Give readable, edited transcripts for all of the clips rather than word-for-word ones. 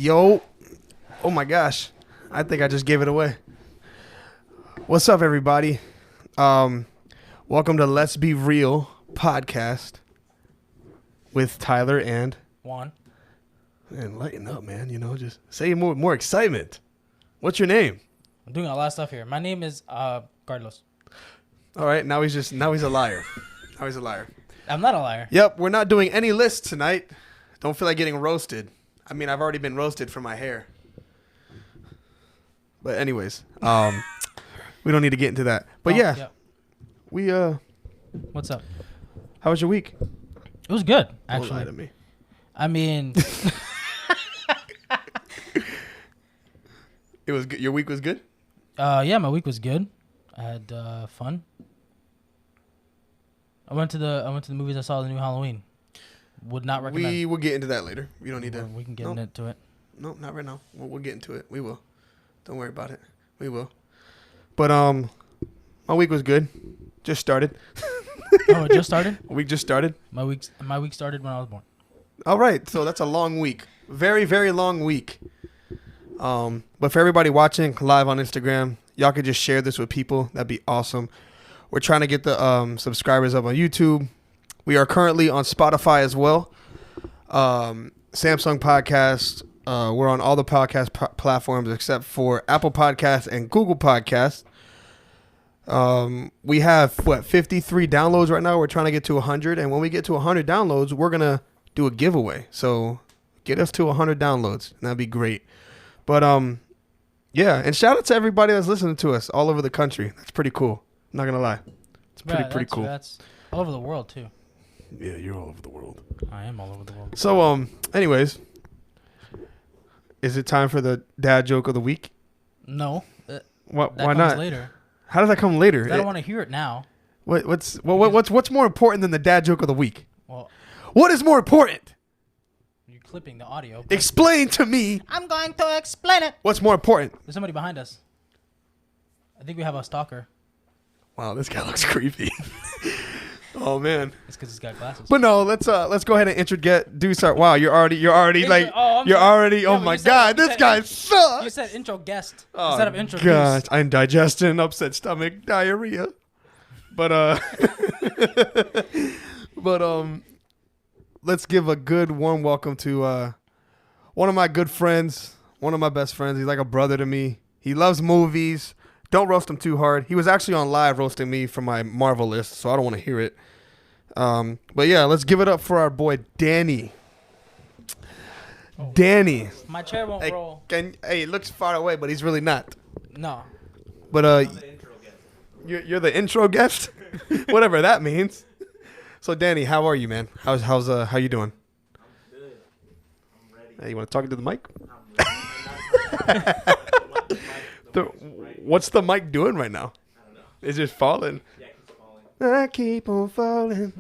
Yo, oh my gosh, I think I just gave it away. What's up, everybody? Welcome to Let's Be Real podcast with Tyler and Juan. Man, lighten up, man. You know, just say more excitement. What's your name? I'm doing a lot of stuff here. My name is Carlos. All right, now he's a liar. Now he's a liar. I'm not a liar. Yep, we're not doing any lists tonight. Don't feel like getting roasted. I mean, I've already been roasted for my hair. But anyways, we don't need to get into that. But we What's up? how was your week? It was good, Don't actually. lie to me. I mean, It was good. Your week was good? yeah, my week was good. I had fun. I went to the movies. I saw the new Halloween. Would not recommend. We will get into that later. We don't need to. We can get Nope. into it. No, not right now. We'll get into it. We will. Don't worry about it. We will. But my week was good. Just started. Oh, it just started. A week just started. My week started when I was born. All right, so that's a long week. Very, very long week. But for everybody watching live on Instagram, y'all could just share this with people. That'd be awesome. We're trying to get the subscribers up on YouTube. We are currently on Spotify as well. Samsung Podcast. We're on all the podcast platforms except for Apple Podcasts and Google Podcasts. We have 53 downloads right now. We're trying to get to 100, and when we get to 100 downloads, we're gonna do a giveaway. So get us to 100 downloads, and that'd be great. But yeah, and shout out to everybody that's listening to us all over the country. That's pretty cool. I'm not gonna lie, it's pretty cool. That's all over the world too. Yeah, you're all over the world. I am all over the world. So anyways, is it time for the dad joke of the week? No. What? That Why comes not? later. How does that come later? I don't want to hear it now. What's more important than the dad joke of the week? Well, What is more important? you're clipping the audio. Explain to me. I'm going to explain it. What's more important? There's somebody behind us. I think we have a stalker. Wow, this guy looks creepy. Oh man. It's because he's got glasses. But no, let's go ahead and do start. Wow, you're already like I'm you're sorry. already. Yeah, Oh but my you said- god, you this said- guy sucks. You said intro guest Oh, instead of intro gosh, I'm digesting, upset stomach, diarrhea. But let's give a good warm welcome to one of my good friends, one of my best friends. He's like a brother to me. He loves movies. Don't roast him too hard. He was actually on live roasting me for my Marvel list, so I don't want to hear it. But yeah, let's give it up for our boy Danny. Danny. My chair won't Hey, roll. he looks far away, but he's really not. No. But you're the intro guest, whatever that means. So Danny, how are you, man? How you doing? I'm good. I'm ready. Hey, you want to talk into the mic? I'm ready. What's the mic doing right now? I don't know. It's just falling. Yeah, it keeps falling. I keep on falling.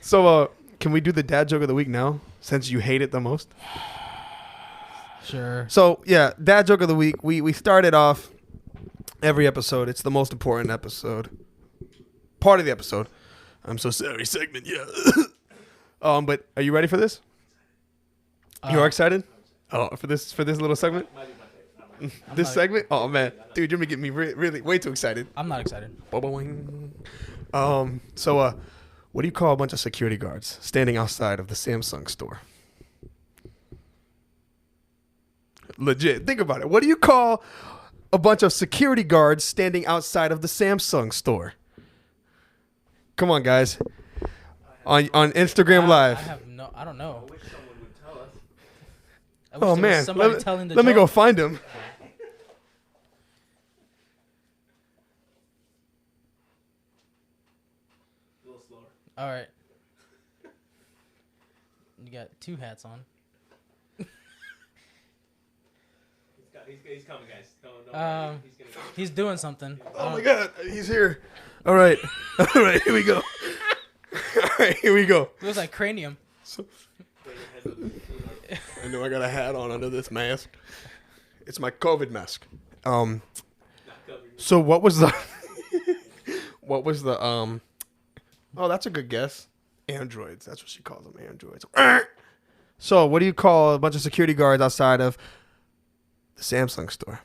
So, can we do the dad joke of the week now, since you hate it the most? Sure. So, yeah, dad joke of the week. We started off every episode. It's the most important episode. Part of the episode. I'm so sorry, segment, yeah. But are you ready for this? You're excited? Oh, for this little segment? Might be my favorite. Not This not- segment? Oh, man. Dude, you're going to get me really way too excited. I'm not excited. So, what do you call a bunch of security guards standing outside of the Samsung store? Legit. Think about it. What do you call a bunch of security guards standing outside of the Samsung store? Come on, guys. On Instagram Live. I don't know. I wish someone would tell us. I wish Oh, there was man. somebody telling the Let me go joke. find him. A little slower. All right. You got two hats on. He's coming, guys. Don't Um, worry. He's gonna go. He's doing something. Oh, my God. He's here. All right. All right. Here we go. All right. Here we go. It looks like cranium. Put your head with- I know I got a hat on under this mask. It's my COVID mask. not covered. So what was the oh, that's a good guess. Androids. That's what she calls them, androids. So, what do you call a bunch of security guards outside of the Samsung store?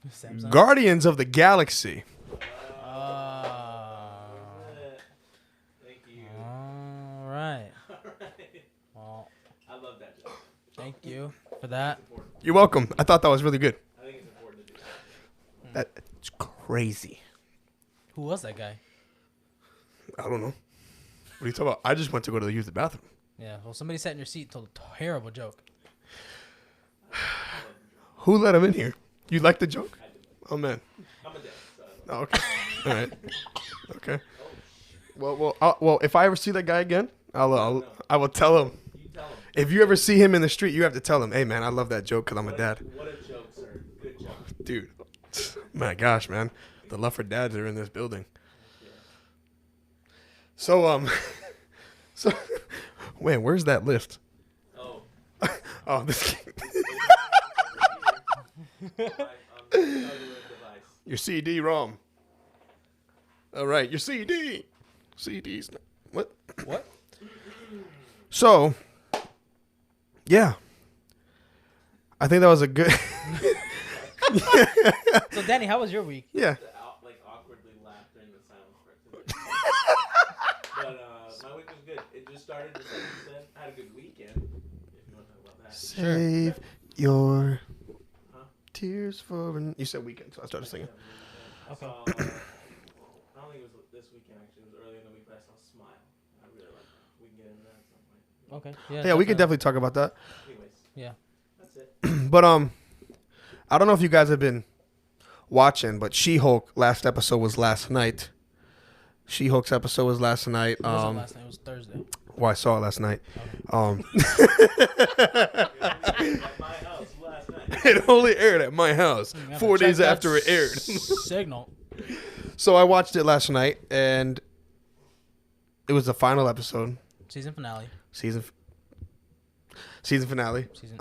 Samsung. Guardians of the Galaxy. Thank you. All right. Alright. Well, I love that joke. thank you for that. Important. You're welcome. I thought that was really good. I think it's important to do that. That's crazy. Who was that guy? I don't know. What are you talking about? I just went to go to use the bathroom. Yeah. Well, somebody sat in your seat and told a terrible joke. Who let him in here? You like the joke? I do. Oh, man. I'm a dad, so Oh, okay. All right. Okay. Well, if I ever see that guy again, I will tell him. you tell him. If you ever see him in the street, you have to tell him, hey, man, I love that joke because I'm a dad. What a joke, sir. Good job. Dude, my gosh, man. The love for dads are in this building. So, so, man, where's that list? Oh. Oh, this Device. your CD-ROM. All right, your CD. CDs. What? What? So, yeah. I think that was a good. So, Danny, how was your week? Yeah. Like awkwardly laughed during the silence part. But my week was good. It just started. Just like you said, I had a good weekend. If you want to talk about that. Save your Huh? tears for. You said weekend, so I started singing. Okay. I don't think it was this weekend actually. It was earlier in the week, but I saw Smile. I really like that. We can get into that at some point. Okay. Yeah, we could definitely talk about that. Anyways, Yeah. that's it. But I don't know if you guys have been watching, but She-Hulk last episode was last night. She-Hulk's episode was last night. It wasn't last night. It was Thursday. Well, I saw it last night. At my house last night. It only aired at my house You have 4 to check days that after it aired. Signal. So I watched it last night, and it was the final episode, Season finale. season finale, Season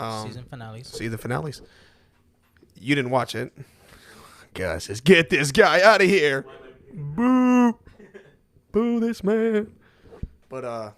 finales. season finales. You didn't watch it, guys. Just get this guy out of here. Boo, boo this man. But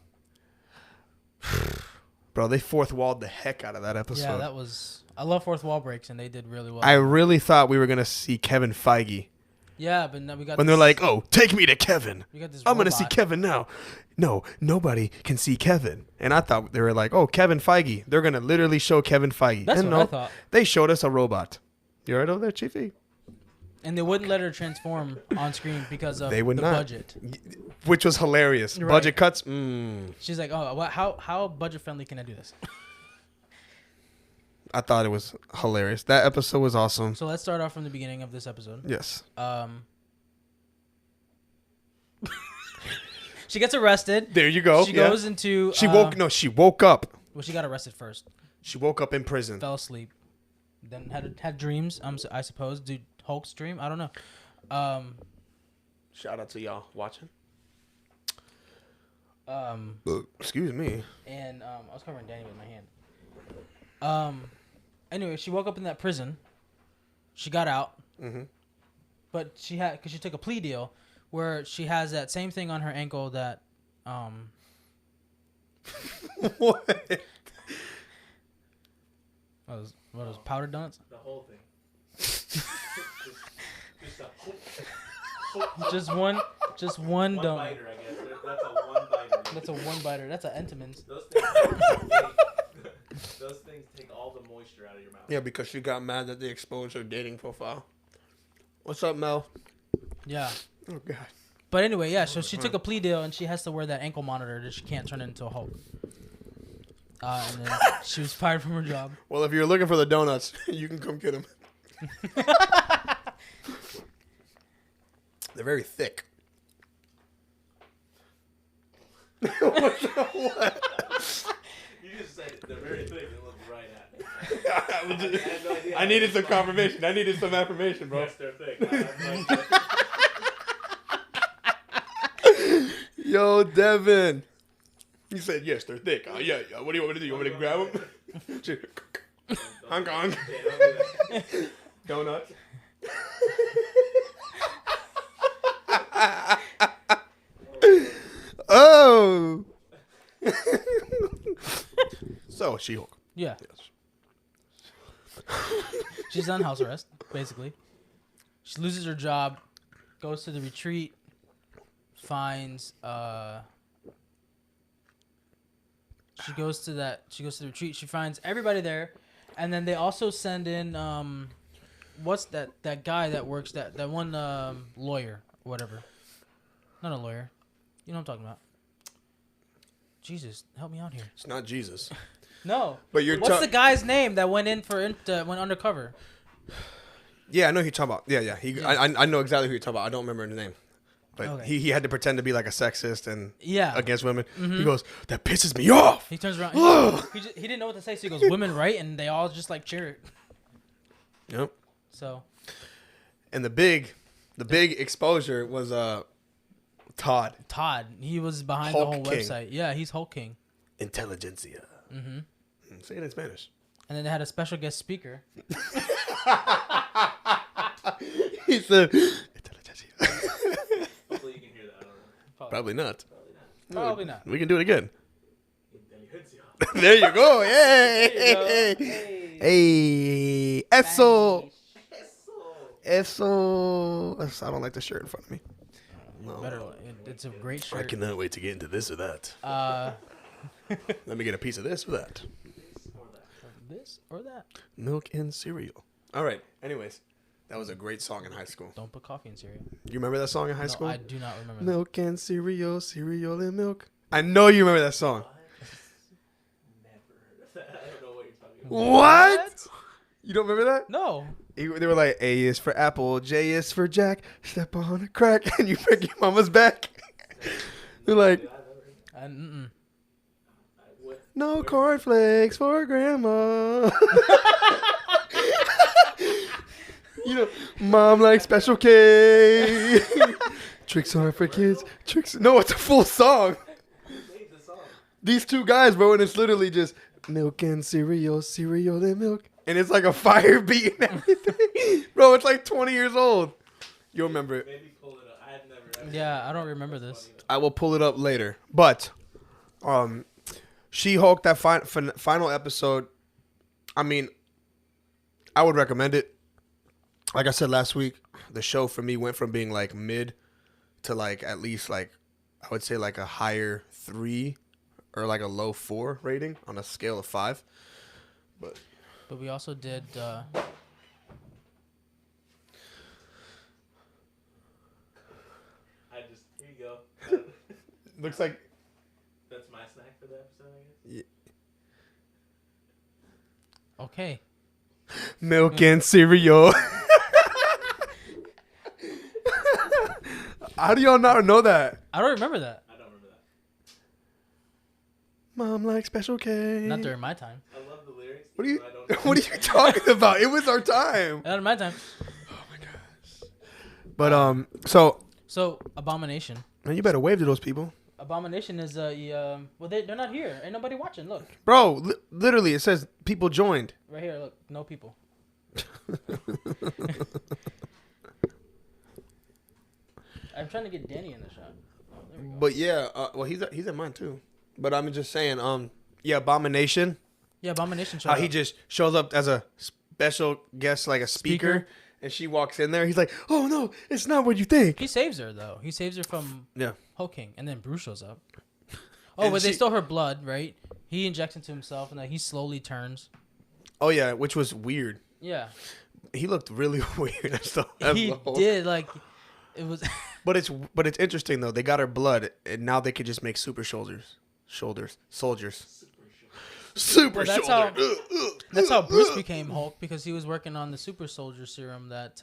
bro, they fourth walled the heck out of that episode. Yeah, that was. I love fourth wall breaks, and they did really well. I really thought we were gonna see Kevin Feige. Yeah, but now we got. When they're like, "Oh, take me to Kevin. we got this. I'm gonna see robot. Kevin now." No, nobody can see Kevin. And I thought they were like, "Oh, Kevin Feige. They're gonna literally show Kevin Feige." That's and what no, I thought. they showed us a robot. You right over there, Chiefy? And they wouldn't let her transform on screen because of They would the not. budget. Which was hilarious. Right. Budget cuts. She's like, "Oh, how budget friendly can I do this?" I thought it was hilarious. That episode was awesome. So let's start off from the beginning of this episode. Yes. She gets arrested. There you go. She Yeah. goes into. She woke. No, she woke up. Well, she got arrested first. She woke up in prison. Fell asleep. Then had dreams. I suppose. Did Hulk's dream? I don't know. Shout out to y'all watching. Uh, Excuse me. And I was covering Danny with my hand. Anyway, she woke up in that prison. She got out. Mm-hmm. But because she took a plea deal where she has that same thing on her ankle that What? what was powdered donuts? The whole thing. just a Just one one donut. biter, I guess. That's a one biter. That's a one biter. That's an Entenmann's. Those things take all the moisture out of your mouth. Yeah, because she got mad that they exposed her dating profile. What's up, Mel? Yeah. Oh God. But anyway, yeah. So she took a plea deal and she has to wear that ankle monitor that she can't turn into a Hulk. And then she was fired from her job. Well, if you're looking for the donuts, you can come get them. They're very thick. What? You just said they're very thick and look right at me. I had no idea. I needed some confirmation. I needed some affirmation, bro. Yes, they're thick. I have no idea. Yo, Devin. He said, yes, they're thick. Yeah. What do you want me to do? You want me to grab them? Hong Kong. Yeah, don't do that. Donuts. Oh. So She-Hulk. Yeah, Yes. she's on house arrest basically. She loses her job, goes to the retreat, finds she goes to the retreat. She finds everybody there, and then they also send in what's that guy that works that one lawyer or whatever. Not a lawyer. You know what I'm talking about. Jesus, help me out here. It's not Jesus. No. But you're What's the guy's name that went in for went undercover? Yeah, I know who you're talking about. Yeah. I know exactly who you're talking about. I don't remember his name. But Okay. he had to pretend to be like a sexist and Yeah. against women. He goes, that pisses me off. He turns around. He didn't know what to say, so he goes, "Women, right?" And they all just like cheer it. Yep. So And the big exposure was Todd. Todd, he was behind Hulk the whole King. website. Yeah, he's Hulk King. Intelligentsia. Mm-hmm. Say it in Spanish. And then they had a special guest speaker. He said, Intelligentsia. Hopefully you can hear that. I don't know. Probably not. Probably not. We can do it again. Intelligentsia. There you go. Yay. There you go. Hey. Eso. Eso. I don't like the shirt in front of me. Better. It's a great I shirt. cannot wait to get into this or that. Let me get a piece of this or that. This or that. Milk and cereal. All right. Anyways, that was a great song in high school. Don't put coffee in cereal. You remember that song in high No, school? I do not remember that. Milk and cereal, cereal and milk. I know you remember that song. Never heard of that. I don't know what you're talking about. What? You don't remember that? No. They were like, A is for apple, J is for Jack, step on a crack, and you break your mama's back. They're like, Dude, I've never heard that. Mm-mm. no cornflakes for grandma. You know, mom likes Special K. Tricks are for kids. Tricks. No, it's a full song. Who made the song? These two guys, bro, and it's literally just milk and cereal, cereal and milk. And it's like a fire beat and everything. Bro, it's like 20 years old. You'll remember it. Maybe pull it up. I have never. Yeah, I don't remember this. I will pull it up later. But She-Hulk, that final episode, I mean, I would recommend it. Like I said last week, the show for me went from being like mid to like at least like, I would say like a higher 3 or like a low 4 rating on a scale of 5. But But we also did. Here you go. looks like That's my snack for the episode, I guess. Okay. milk and cereal. How do y'all not know that? I don't remember that. I don't remember that. Mom likes Special K. Not during my time. I love the lyrics. What are you? even though I don't know. What are you talking about? It was our time. Not in my time. But so Abomination. man, you better wave to those people, Abomination is well they're not here. Ain't nobody watching. Look bro. Literally, it says people joined. right here. Look, no people. I'm trying to get Danny in the shot. Oh, there we go. But yeah, well, he's in mine too. But I'm just saying, yeah, Abomination. Yeah, Abomination showed How he up. just shows up as a special guest, like a speaker, and she walks in there. He's like, "Oh no, it's not what you think." He saves her though. He saves her from Yeah. Hulk King, and then Bruce shows up. Oh, And but they she- stole her blood, right? He injects into himself, and then he slowly turns. Oh yeah, which was weird. Yeah, He looked really weird. he did like it was. But it's interesting though. They got her blood, and now they could just make super soldiers. Super Well, that's shoulder. That's how Bruce became Hulk, because he was working on the super soldier serum that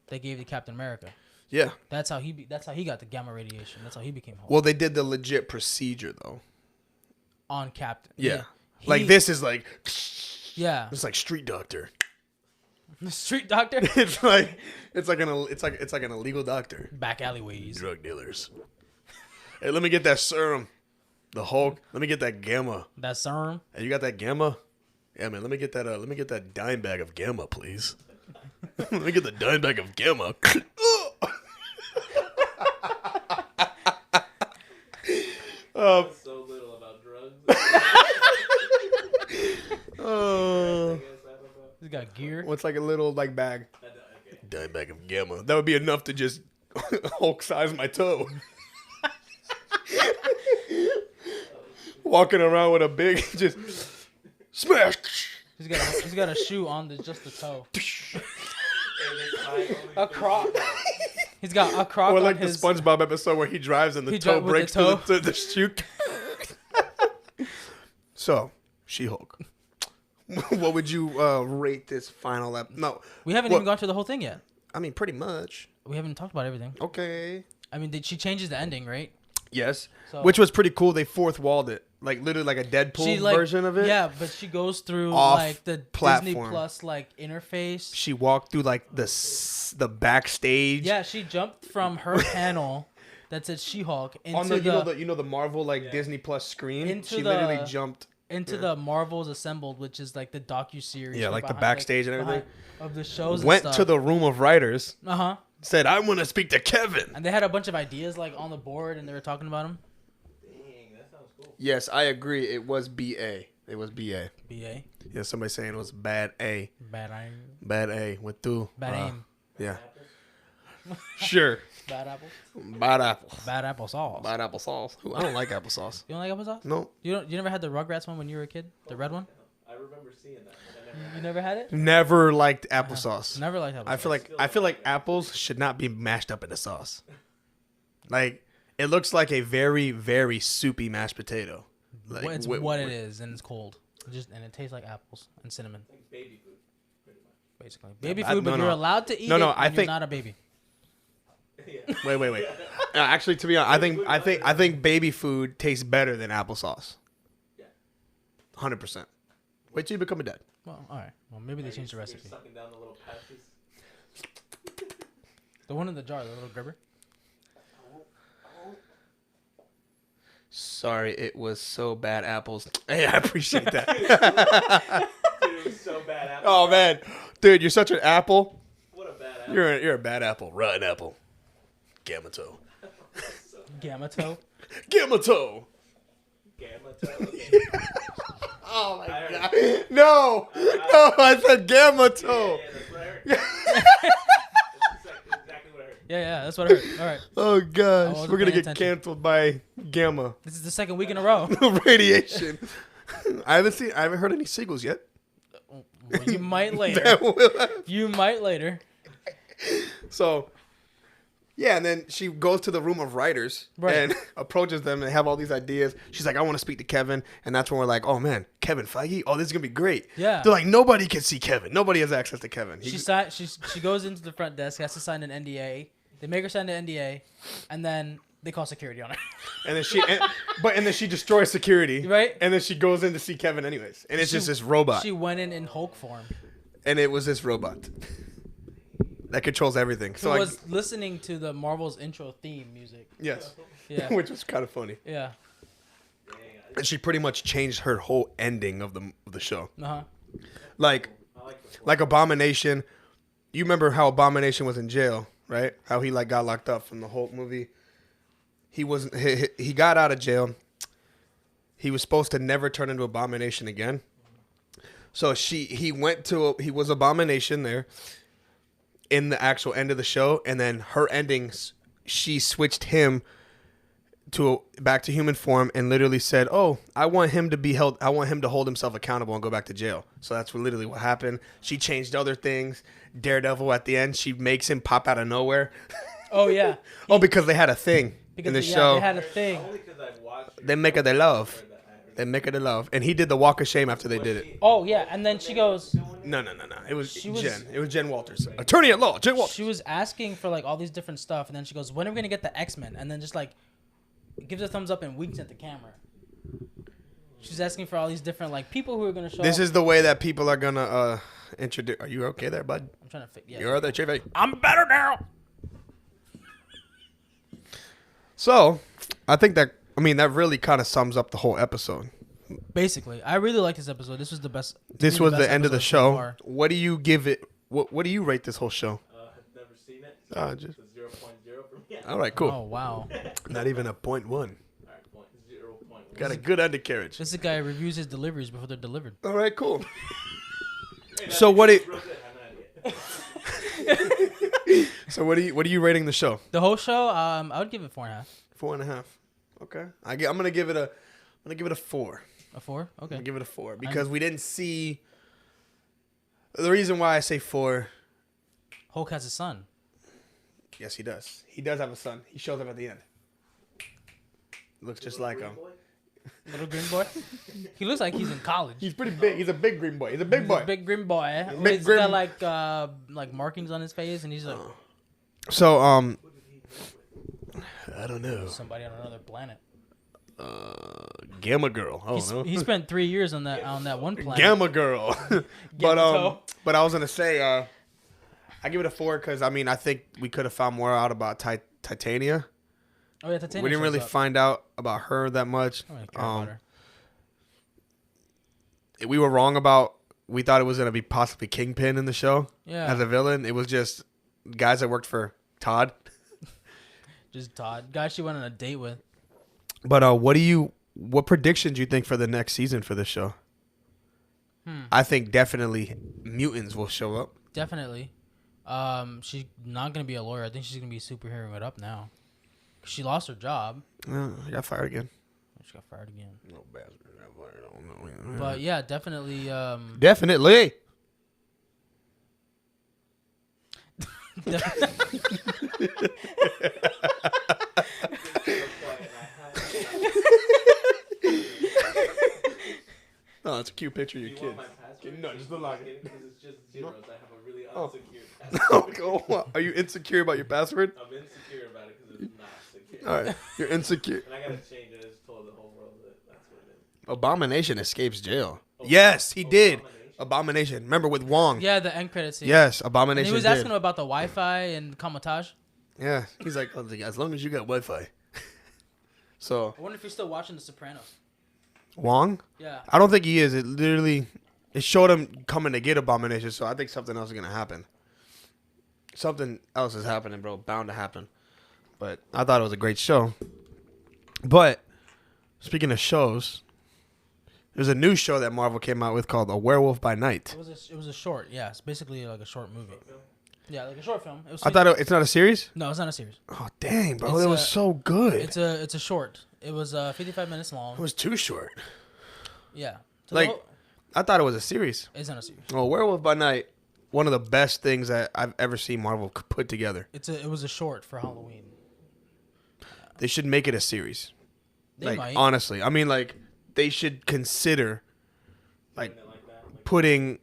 they gave to Captain America. Yeah. That's how he got the gamma radiation. That's how he became Hulk. Well, they did the legit procedure though. On Captain. Yeah. He- Like this is like Yeah. it's like Street Doctor. The street doctor. It's like an illegal doctor. Back alleyways. Drug dealers. Hey, let me get that serum. The Hulk. Let me get that gamma. That serum. Hey, you got that gamma? Yeah, man. Let me get that dime bag of gamma, please. Let me get the dime bag of gamma. know so little about drugs. Oh. I guess I don't know. He's got gear. What's like a little like bag? Okay. Dime bag of gamma. That would be enough to just Hulk size my toe. Walking around with a big just smash. He's got a shoe on just the toe. A A croc. He's got a croc Or on like his. the SpongeBob episode where he drives and the He toe drive with breaks the toe. to the shoe. So, She-Hulk. What would you rate this final No, We haven't what- even gone through the whole thing yet. I mean pretty much. We haven't talked about everything. Okay. I mean, she changes the ending, right? Yes. So Which was pretty cool. They fourth walled it, like literally like a Deadpool she like version of it. Yeah, but she goes through Off like the Disney platform. Plus like interface. She walked through like the backstage. Yeah, she jumped from her panel that said She-Hulk into On the you know the Marvel like Disney Plus screen. Into she the- literally jumped. into the Marvels Assembled, which is like the docu-series. Yeah, like the behind, backstage and behind- everything. of the shows. Went and to the room of writers. Uh-huh. Said, "I want to speak to Kevin." And they had a bunch of ideas like on the board, and they were talking about them. Dang, that sounds cool. Yes, I agree. It was BA. It was BA. BA, Yeah, somebody saying it was bad A. bad aim, Bad A with two. bad aim, Yeah. Sure. bad apples, Bad apple. bad apple sauce. Bad applesauce. Ooh, I don't like applesauce. You don't like applesauce? No. You never had the Rugrats one when you were a kid, the red one. I remember seeing that, but I never You never had it? Never liked applesauce. Never liked applesauce. I feel like apples should not be mashed up in the sauce. Like it looks like a very very soupy mashed potato. Like It's what it is, and it's cold. And it tastes like apples and cinnamon, like baby food, pretty much. basically. Baby I- food, but no, you're no. allowed to eat No, it. no, when I you're think- not a baby. Yeah. Wait. Actually, to be honest, I think baby food tastes better than applesauce. Yeah. 100%. Wait till you become a dad. Well, all right. Well, maybe they changed the You're recipe. sucking down the little pouches. The one in the jar, the little gribber. Sorry, it was so bad apples. Hey, I appreciate that. Dude, it was so bad. Apple. Oh man, dude, you're such an apple. What a bad apple. You're a bad apple. Rotten apple. Gamato. Gamato. Gamato. Gamma toe. Okay. Oh my I god. heard- No, I said Gamato. Yeah, that's what I heard. That's exactly what I heard. Yeah, that's what I heard. All right. Oh gosh, wasn't we're gonna paying get attention. canceled by gamma This is the second week in a row. radiation. I haven't heard any seagulls yet. Well, you might later. That will- You might later. So, yeah, and then she goes to the room of writers Right. and approaches them and they have all these ideas. She's like, I want to speak to Kevin. And that's when we're like, oh man, Kevin Feige? Oh, this is going to be great. Yeah. They're like, nobody can see Kevin. Nobody has access to Kevin. She goes into the front desk, has to sign an NDA. They make her sign an NDA, and then they call security on her. and then she destroys security. Right. And then she goes in to see Kevin anyways. And it's just this robot. She went in Hulk form. And it was this robot that controls everything. Who So I, was listening to the Marvel's intro theme music. yes. Yeah. Which was kind of funny. Yeah. Dang, And she pretty much changed her whole ending of the show. Uh-huh. Like I like the like Abomination. You remember how Abomination was in jail, right? How he like got locked up from the Hulk movie. He wasn't. He got out of jail. He was supposed to never turn into Abomination again. So he was Abomination there in the actual end of the show, and then her endings, she switched him back to human form and literally said, "Oh, I want him to be held. I want him to hold himself accountable and go back to jail." So that's literally what happened. She changed other things. Daredevil at the end, she makes him pop out of nowhere. Oh yeah. Oh, because they had a thing Because in the yeah, show. they had a thing. only because I've watched. They make it their love. They make it their love, and he did the walk of shame after they did it. Oh yeah, and then she goes. No. It was She was- Jen. It was Jen Walters, attorney at law. Jen Walters. She was asking for like all these different stuff, and then she goes, "When are we gonna get the X-Men?" And then just like gives a thumbs up and winks at the camera. She's asking for all these different like people who are gonna show. This up. is the way that people are gonna introduce. Are you okay there, bud? I'm trying to fix. Yeah. You're there, Chevy. I'm better now. So, I think that really kind of sums up the whole episode. Basically, I really like this episode. This was the best. to This me, was best the end of the episode so show. far. What do you give it? What do you rate this whole show? I've never seen it. Just It's 0.0 for me. all right, cool. Oh wow. Not even a 0.1. Alright, point 0.0. Got a good undercarriage. This is a guy who reviews his deliveries before they're delivered. All right, cool. Hey, So that what is it- real good. I'm not idiot. So what are you rating the show? The whole show, I would give it 4.5. 4.5. Okay. I'm gonna give it a 4. A 4? I'm Okay. gonna give it a 4 because we didn't see. The reason why I say 4. Hulk has a son. Yes, he does. He does have a son. He shows up at the end. Looks just like him. Boy? Little green boy. He looks like he's in college. He's pretty big. He's a big green boy. He's a big He's boy. a big green boy. Big He's grim- got like markings on his face, and he's like So Who did he live with? I don't know. somebody on another planet. Gamma Girl. Oh no. He spent 3 years on that one planet. Gamma Girl. but Gamma but I was gonna say I give it a 4 because I mean I think we could have found more out about Titania. Oh yeah, Titania We didn't shows really up. find out about her that much. I don't really care about her. We were wrong about. We thought it was gonna be possibly Kingpin in the show Yeah, as a villain. It was just guys that worked for Todd. just Todd, guy she went on a date with. But what predictions do you think for the next season for this show? I think definitely mutants will show up. Definitely. She's not gonna be a lawyer. I think she's gonna be superheroing it up now. She lost her job. I got fired again. She got fired again. No bastard. Got fired. I don't know. But yeah, definitely. Definitely. Oh, it's a cute picture of Do your you want kids. my password? No, just look like it. Because it's just zeros. I have a really Oh. unsecure password. Oh, are you insecure about your password? I'm insecure about it because it's not secure. All right, you're insecure. And I gotta change it. I just told the whole world that that's what it is. Abomination escapes jail. Oh, Yes, he did. Abomination. Abomination. Remember with Wong? Yeah, the end credits scene. Yes, And Abomination he was did. asking him about the Wi-Fi and Kamatage. Yeah, he's like, as long as you got Wi-Fi. So I wonder if he's still watching The Sopranos. Wong? Yeah. I don't think he is. It showed him coming to get Abomination. So I think something else is gonna happen. Something else is happening, bro. Bound to happen. But I thought it was a great show. But speaking of shows, there's a new show that Marvel came out with called A Werewolf by Night. It was a short. Yeah, it's basically like a short movie. Yeah, like a short film. It was I thought it's not a series. no, it's not a series. Oh dang, bro, It's it was a- so good. It's a short. It was 55 minutes It long. was too short. Yeah. So Like- the whole- I thought it was a series. it's not a series. Well, Werewolf by Night, one of the best things that I've ever seen Marvel put together. It was a short for Halloween. They should make it a series. They Like might. honestly, I mean, like they should consider like Something like that. Like, putting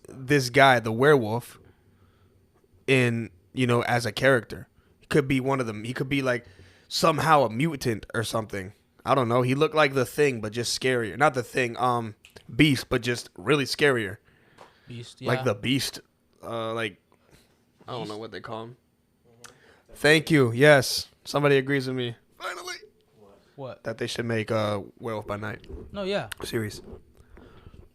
this guy, the werewolf, in as a character. He could be one of them. He could be like somehow a mutant or something. I don't know. He looked like the Thing, but just scarier. Not the Thing, Beast, but just really scarier. Beast. Yeah. Like the Beast, like I don't know what they call him. Thank you. Yes, somebody agrees with me. Finally, What? that they should make Werewolf by Night No, yeah. series.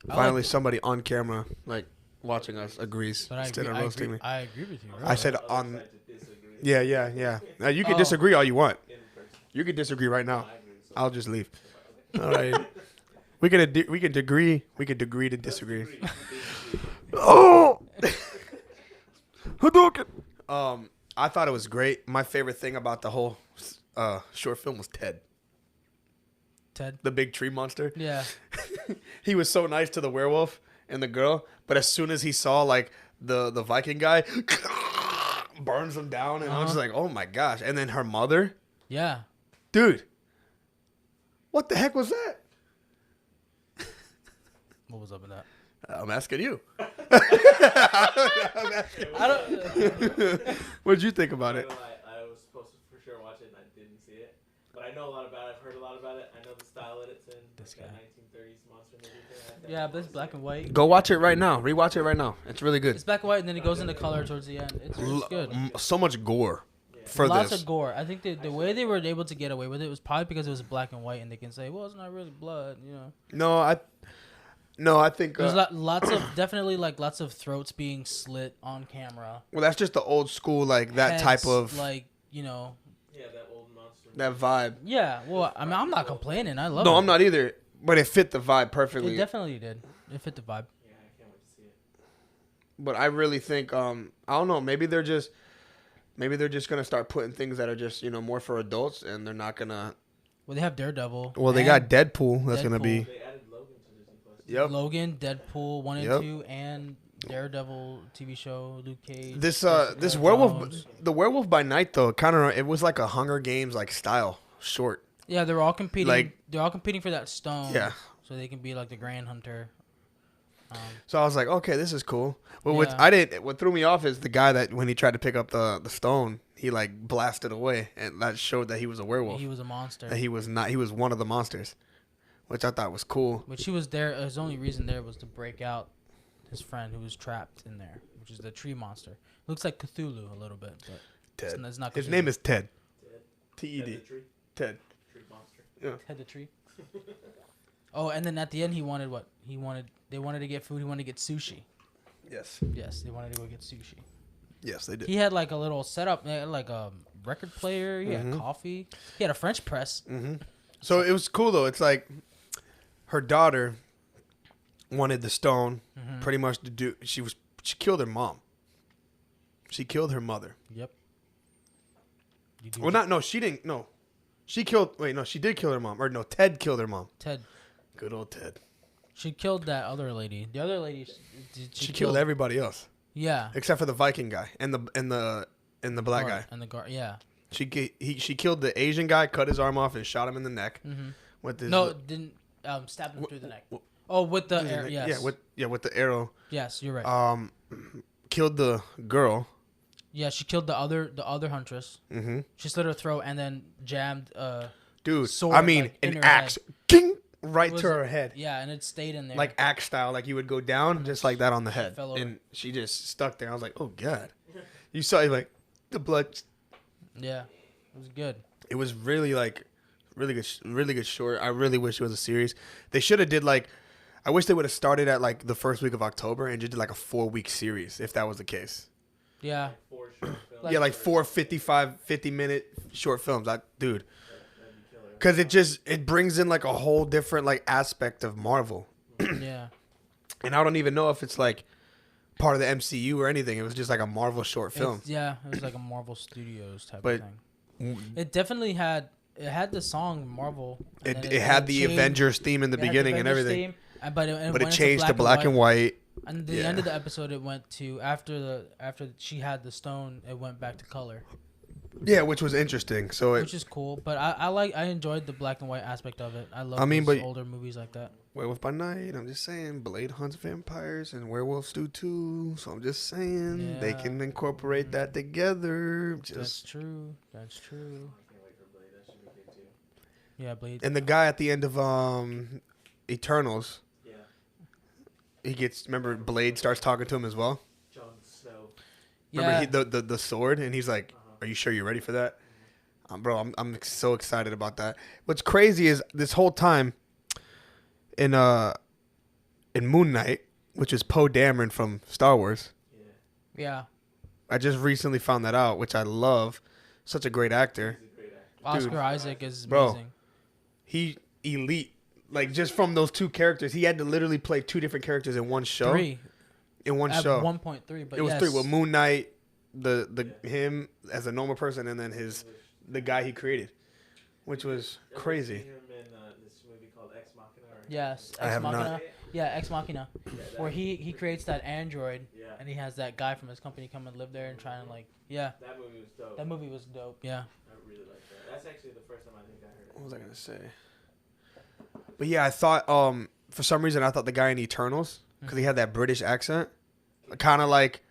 I Finally, like- somebody on camera, like watching us, agrees But I instead agree, of roasting me. I agree with you. Bro. I said other on. side to disagree. Yeah. Now you can Oh. disagree all you want. In person. You can disagree right now. I agree. So I'll just leave. All right. We can degree. We can degree to disagree. Oh. Hadouken. I thought it was great. My favorite thing about the whole short film was Ted, Ted. the big tree monster. Yeah. He was so nice to the werewolf and the girl, but as soon as he saw like the Viking guy, burns him down, and I was just like, oh my gosh. And then her mother, Yeah. dude, what the heck was that? What was up with that? I'm asking you. I don't. What'd you think about it? I was supposed to for sure watch it and I didn't see it. But I know a lot about it. I've heard a lot about it. I know the style that it's in. This like guy. that 1930s monster movie thing. Yeah, but it's black and white. Go watch it right now. Rewatch it right now. It's really good. It's black and white, and then it goes into color towards the end. It's good. So much gore for Lots this. of gore. I think the way they were able to get away with it was probably because it was black and white, and they can say, "Well, it's not really blood," you know. No, I think. There's lots of definitely like lots of throats being slit on camera. Well, that's just the old school, like that Heads, type of. like you know. Yeah, that old monster that vibe. Yeah, well, I mean, I'm not complaining. I love it. No, I'm not either. But it fit the vibe It perfectly. definitely did. It fit the vibe. Yeah, I can't wait to see it. But I really think I don't know, maybe they're just gonna start putting things that are just, more for adults, and they're not gonna. Well, they have Daredevil. Well, they got and Deadpool. That's gonna Deadpool. be. They added Logan to Disney Plus. Yep. Logan, Deadpool 1 and Yep. 2, and Daredevil TV show, Luke Cage. This Jessica werewolf, Jones. the Werewolf by Night though, it was like a Hunger Games like style short. Yeah, they're all competing. Like- they're all competing for that stone. Yeah. So they can be like the Grand Hunter. So I was like, okay, this is cool. But Yeah. what threw me off is the guy that when he tried to pick up the stone, he like blasted away, and that showed that he was a werewolf. He was a monster. That he was not. He was one of the monsters, which I thought was cool. Which he was there. His only reason there was to break out his friend who was trapped in there, which is the tree monster. Looks like Cthulhu a little bit, but Ted. it's not. His Cthulhu. name is Ted. Ted. T-E-D. Ted the tree. Ted. Tree monster. Ted the tree. Oh, and then at the end, he wanted what? They wanted to get food. He wanted to get sushi. Yes. Yes, they wanted to go get sushi. Yes, they did. He had like a little setup, like a record player. He had coffee. He had a French press. So it was cool though. It's like her daughter wanted the stone, pretty much to do. She killed her mom. She killed her mother. Yep. You do Well, not no. She didn't. No, she killed. Wait, no. She did kill her mom. Or no, Ted killed her mom. Ted. Good old Ted. She killed that other lady. The other lady, She killed everybody else Yeah. except for the Viking guy and the black guy. And the guard. Yeah. She killed the Asian guy, cut his arm off, and shot him in the neck. With this, No, didn't stab him through the neck. Oh, with the air. Yes. with the arrow. Yes, you're right. Killed the girl. Yeah, she killed the other huntress. Mm-hmm. She slit her throat and then jammed. Dude, Sword, I mean, like, in an her axe, king, right Was to it- her head, Yeah, and it stayed in there. like axe style, like you would go down just like that on the head, fell over. and she just stuck there. I was like, oh god, you saw like the blood. Yeah, it was good. It was really like really good short. I really wish it was a series. They should have did like. I wish they would have started at like the first week of October and just did like a 4-week series if that was the case. Yeah. 4 short films. Like- Yeah, like 4 50-minute short films. Dude, That'd be killer. because it brings in like a whole different like aspect of Marvel, Yeah. and I don't even know if it's like part of the MCU or anything. It was just like a Marvel short film. Yeah, it was like a Marvel Studios type But- of thing. It definitely had the song Marvel. and then It had the changed- Avengers theme in the it had beginning and Avengers everything, theme, but it but went it into changed to black and white. And the end of the episode, it went to after she had the stone, it went back to color, Yeah, which was interesting. So which is cool. But I enjoyed the black and white aspect of it. I love but- older movies like that. Werewolf by Night. I'm just saying, Blade hunts vampires and werewolves do too. So I'm just saying they Yeah. can incorporate that together. That's Just true. That's true. I can't wait for Blade. That should be good too. Yeah, Blade. and the guy at the end of Eternals, Yeah. he gets remember Blade starts talking to him as well. Jon Snow. Remember Yeah. the sword, and he's like, "Are you sure you're ready for that?" Bro, I'm so excited about that. What's crazy is this whole time in Moon Knight, which is Poe Dameron from Star Wars. Yeah. Yeah. I just recently found that out, which I love. Such a great actor. He's a great actor. Oscar Dude. Isaac is Bro. amazing. He elite. Like just from those two characters, he had to literally play two different characters in one show. 3 In one at show. 1.3, but It was yes. 3. Well, Moon Knight, him as a normal person, and then the guy he created, which was Ever crazy. seen him in this movie called Ex Machina? Or Yes, I Ex have not. Machina. Yeah, Ex Machina, Yeah, that- where he creates that android, Yeah. and he has that guy from his company come and live there and try and That movie was dope. that movie was dope. Yeah, I really like that. That's actually the first time I think I heard it. What was I gonna say? But yeah, I thought for some reason I thought the guy in Eternals, because he had that British accent, kind of like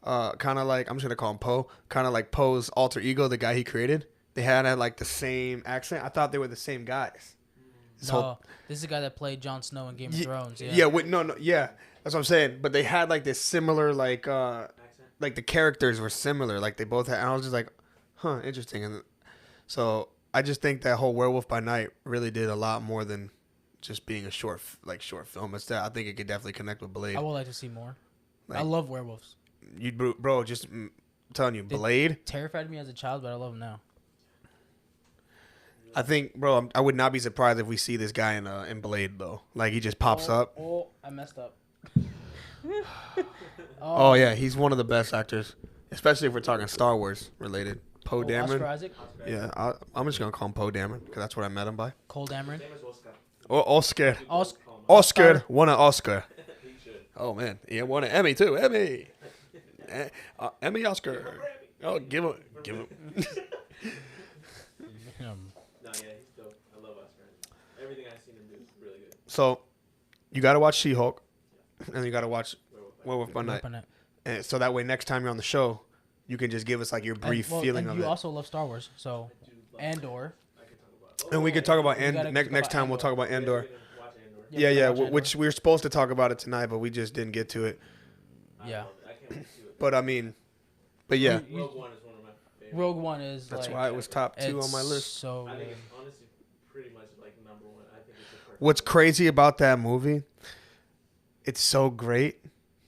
I'm just gonna call him Poe, kind of like Poe's alter ego, the guy he created. They had like the same accent. I thought they were the same guys. This no, whole- this is the guy that played Jon Snow in Game of Ye- Thrones. Yeah, Yeah, wait, no, yeah, that's what I'm saying. But they had like this similar, like Accent? the characters were similar. Like they both had. And I was just like, huh, interesting. And so I just think that whole Werewolf by Night really did a lot more than just being a short film. It's that I think it could definitely connect with Blade. I would like to see more. I Like- love werewolves. You bro, just I'm telling you, Blade. Terrified me as a child, but I love them now. I think, bro, I would not be surprised if we see this guy in Blade though. Like he just pops up. Oh, I messed up. Oh yeah, he's one of the best actors, especially if we're talking Star Wars related. Poe Oscar Dameron. Isaac, Yeah, I'm just gonna call him Poe Dameron because that's what I met him by. Cole Dameron. Name is Oscar. Oscar. Oscar. Oscar won an Oscar. He should. Oh man, he won an Emmy too. Emmy. Emmy Oscar. Oh, give him. No, yeah, he's dope. I love Oscar. Everything I've seen him do is really good. So, you gotta watch She-Hulk, and you gotta watch Werewolf by Night. Weapon it. And so that way, next time you're on the show, you can just give us like your brief feeling and of you it. also love Star Wars, so Andor. And we could talk about We gotta next talk time. about We'll talk about Andor. Watch Andor. Yeah, watch Andor. which we were supposed to talk about it tonight, but we just didn't get to it. Yeah. I can't wait to see it. But I mean, but yeah, Rogue One is one of my favorites. Rogue One is that's like, why it was top 2 on it's my list. So I think good. it's honestly pretty much like number one. I think it's the perfect. What's crazy about that movie? It's so great.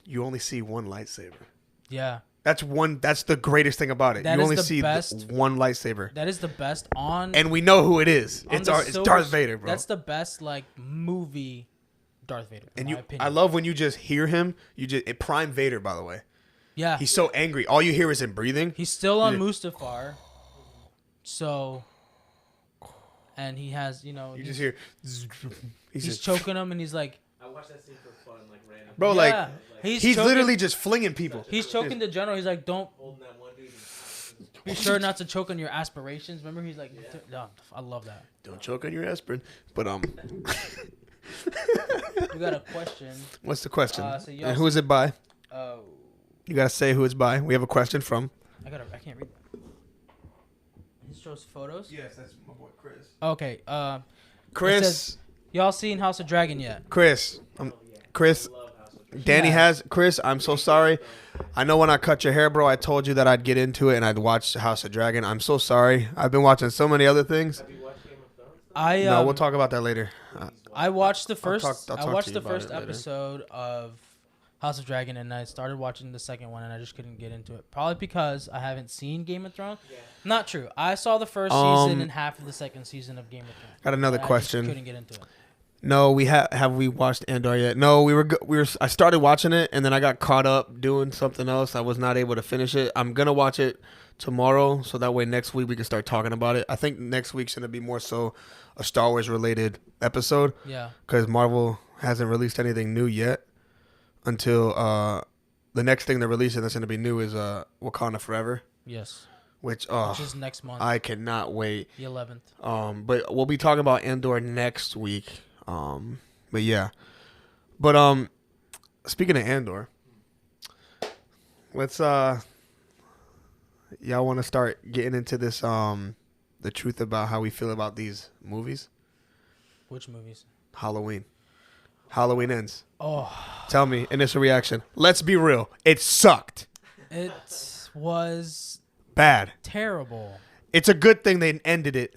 You only see one lightsaber. Yeah, That's the greatest thing about it. That You is only the see best- one lightsaber, that is the best on. and we know who it is. on It's the it's Silver- Darth Vader, bro. That's the best like movie Darth Vader. In And my you, opinion. I love when you just hear him. Prime Vader, by the way. Yeah, He's so angry. All you hear is him breathing. he's still on Yeah. Mustafar. So, and he has, You he's, just hear. he's just, choking him, and he's like, I watched that scene for fun, like random. bro, yeah. like he's he's choking, literally just flinging people. he's choking the general. He's like, don't holding that one dude. And be sure not to choke on your aspirations. Remember, he's like, no, I love that. Don't choke on your aspirin. But We got a question. what's the question? So y'all And who is it by? Oh, You gotta say who it's by. We have a question from. I can't read that. He shows photos. Yes, that's my boy Chris. Okay. Chris. says- Y'all seen House of Dragon yet? Chris. Chris. I love House of Danny Yeah. has. Chris, I'm so sorry. I know when I cut your hair, bro, I told you that I'd get into it and I'd watch House of Dragon. I'm so sorry. I've been watching so many other things. Have you watched Game of Thrones? I No, we'll talk about that later. I watched the first. I'll talk I to watched you the about first it later. episode of House of Dragon, and I started watching the second one, and I just couldn't get into it. Probably because I haven't seen Game of Thrones. Yeah. Not true. I saw the first Um, season and half of the second season of Game of Thrones. Got another and I just question. couldn't get into it. No, we have we watched Andor yet? No, we were. I started watching it and then I got caught up doing something else. I was not able to finish it. I'm gonna watch it tomorrow, so that way next week we can start talking about it. I think next week's gonna be more so a Star Wars related episode Yeah. because Marvel hasn't released anything new yet until the next thing they're releasing that's gonna be new is Wakanda Forever, Yes. which Which is next month, I cannot wait. the 11th. But we'll be talking about Andor next week. But yeah. But speaking of Andor, let's y'all want to start getting into this the truth about how we feel about these movies? Which movies? Halloween. Halloween Ends. Oh, Tell me initial reaction. Let's be real. It sucked. it was Bad. terrible. It's a good thing they ended it.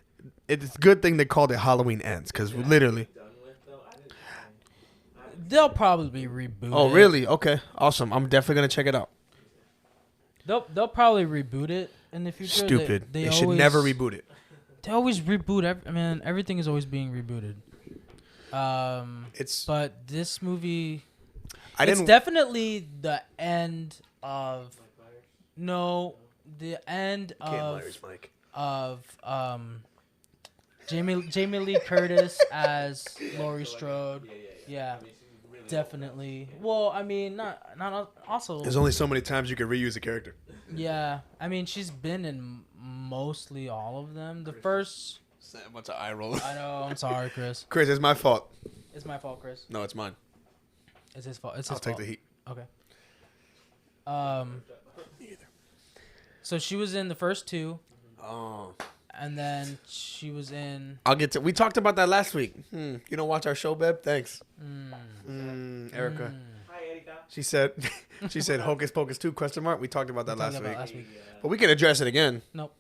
It's a good thing they called it Halloween Ends because literally. Done with though. I didn't. They'll probably reboot Oh, it. really? Okay. Awesome. I'm definitely going to check it out. They'll probably reboot it in the future. Stupid. They should always- never reboot it. They always reboot. Everything is always being rebooted. It's But this movie, I it's didn't definitely the end of the end Mike. of Jamie Lee Curtis as Laurie Strode. Yeah, I mean, she's really definitely. Well, I mean, not also. There's only so many times you can reuse a character. Yeah, I mean, she's been in mostly all of them. The first, What's an eye roll? I know. I'm sorry, Chris. Chris, it's my fault. It's my fault, Chris. No, it's mine. It's his fault. It's I'll his take fault. the heat. Okay. So she was in the first two, Oh. and then she was in. I'll get to. We talked about that last week. You don't watch our show, Beb? Thanks. Erica. Hi, Erika. She said. She said Hocus Pocus 2 question mark. We talked about that Talked last about week. last week. But we can address it again. Nope.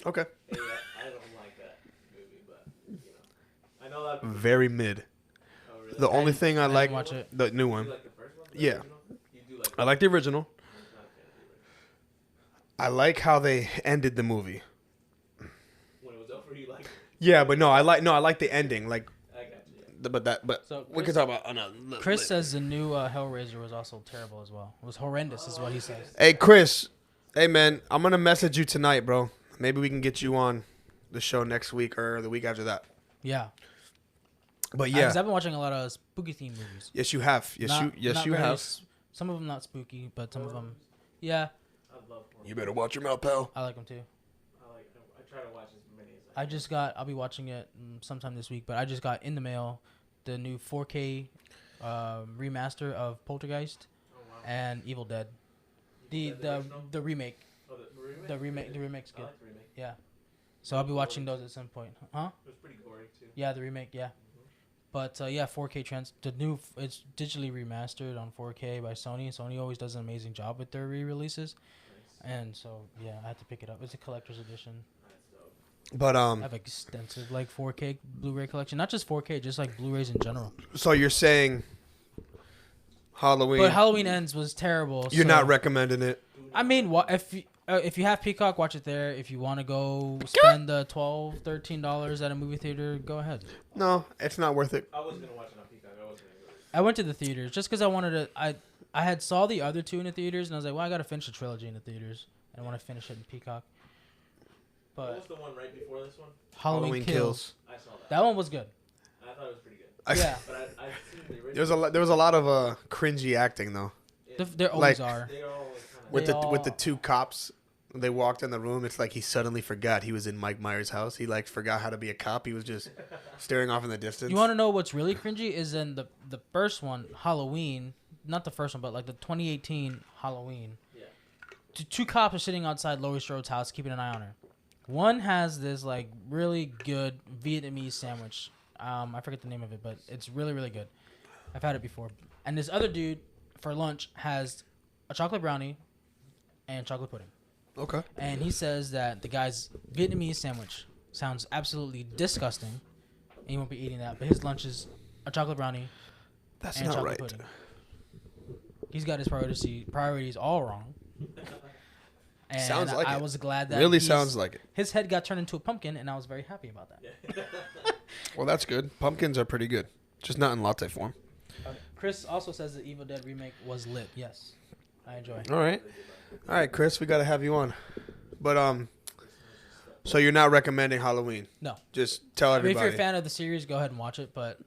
Okay. Hey, I don't like that movie, but you know, I know that. Very mid. Oh, really? The only thing I didn't like, watch it. the new You one. like the first one? Yeah. Original? You do like. I like the original. I'm not a fan of the original. I like how they ended the movie. When it was over, you like. Yeah, but I like the ending. Like, I got you. but So we can Chris- talk about another. Chris says the new Hellraiser was also terrible as well. It was horrendous, is what he says. Hey, Chris. Hey, man. I'm gonna message you tonight, bro. Maybe we can get you on the show next week or the week after that. Yeah. But Because yeah, I've been watching a lot of spooky themed movies. yes, you have. Yes, Not- you not you very have. some of them not spooky, but some of them, yeah, I love horror. You better watch your mouth, pal. I like them too. I try to watch as many as I I'll be watching it sometime this week, but I just got in the mail the new 4K remaster of Poltergeist Oh, wow. and Evil Dead. Evil Dead, the original? The remake. Oh, The remake's I good. like the remake. Yeah. So I'll be watching those at some point. Huh? It was pretty gory too. Yeah, the remake, yeah. But yeah, 4K it's digitally remastered on 4K by Sony. Sony always does an amazing job with their re-releases. Nice. And so yeah, I had to pick it up. It's a collector's edition. That's dope. But I have extensive like 4K Blu-ray collection, not just 4K, just like Blu-rays in general. so you're saying Halloween? But Halloween Ends was terrible. You're so- not recommending it. I mean, if you have Peacock, watch it there. If you want to go spend the $12, $13 at a movie theater, go ahead. No, it's not worth it. I was gonna watch it on Peacock. I wasn't gonna go. I went to the theaters just because I wanted to. I had saw the other two in the theaters, and I was like, well, I got to finish the trilogy in the theaters. I want to finish it in Peacock. What But was the one right before this one? Halloween Kills. I saw that. That one was good. I thought it was pretty good. Yeah. But I've seen the original. There was a lot of cringy acting though. There always Like- are. They are always kind of. With They with the all- two cops, they walked in the room. It's like he suddenly forgot he was in Mike Myers' house. He like forgot how to be a cop. He was just staring off in the distance. You want to know what's really cringy is in the first one, Halloween. Not the first one, but like the 2018 Halloween. Yeah. Two cops are sitting outside Laurie Strode's house, keeping an eye on her. One has this like really good Vietnamese sandwich. I forget the name of it, but it's really really good. I've had it before. And this other dude for lunch has a chocolate brownie and chocolate pudding. Okay. And he says that the guy's Vietnamese sandwich sounds absolutely disgusting, and he won't be eating that. But his lunch is a chocolate brownie That's and not chocolate right. pudding. He's got his priorities all wrong. And Sounds like I it. was glad that Really sounds like it. his head got turned into a pumpkin, and I was very happy about that. Yeah. Well, that's good. Pumpkins are pretty good. Just not in latte form. Chris also says the Evil Dead remake was lit. Yes, I enjoy. All right. All right, Chris, we got to have you on. But so you're not recommending Halloween? No. Just tell I mean, if everybody. you're a fan of the series, go ahead and watch it. But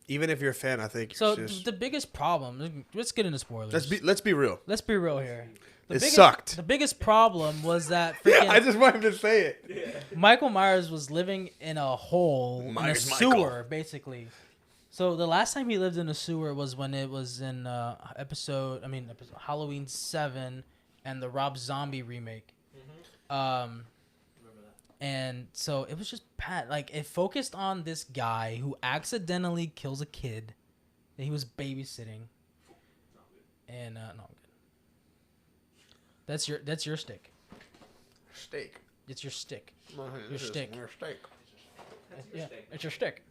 Even if you're a fan, I think so it's just, the biggest problem. Let's get into spoilers. let's be real. Let's be real here. It sucked. The biggest problem was that Yeah, freaking I just wanted to say it. Michael Myers was living in a hole, Myers in a Michael. sewer, basically. So the last time he lived in a sewer was when it was in Halloween 7 and the Rob Zombie remake. Remember that? And so it was just bad. Like, it focused on this guy who accidentally kills a kid that he was babysitting. And no, I'm good. That's your stick. Steak. It's your stick. Your steak. Your steak. That's your Yeah, steak. it's your stick.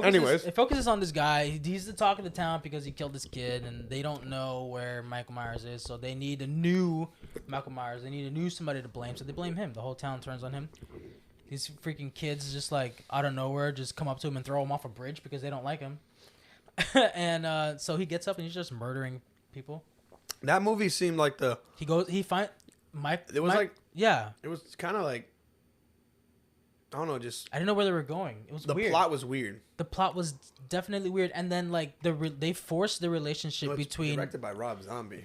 Anyways. It focuses on this guy. He's the talk of the town because he killed this kid, and they don't know where Michael Myers is, so they need a new Michael Myers. They need a new somebody to blame, so they blame him. The whole town turns on him. These freaking kids just like out of nowhere just come up to him and throw him off a bridge because they don't like him. And so he gets up and he's just murdering people. That movie seemed like It was like- yeah. it was kind of like, I don't know, just I didn't know where they were going. It was the weird. plot was weird. The plot was definitely weird, and then like they forced the relationship No, it's between directed by Rob Zombie.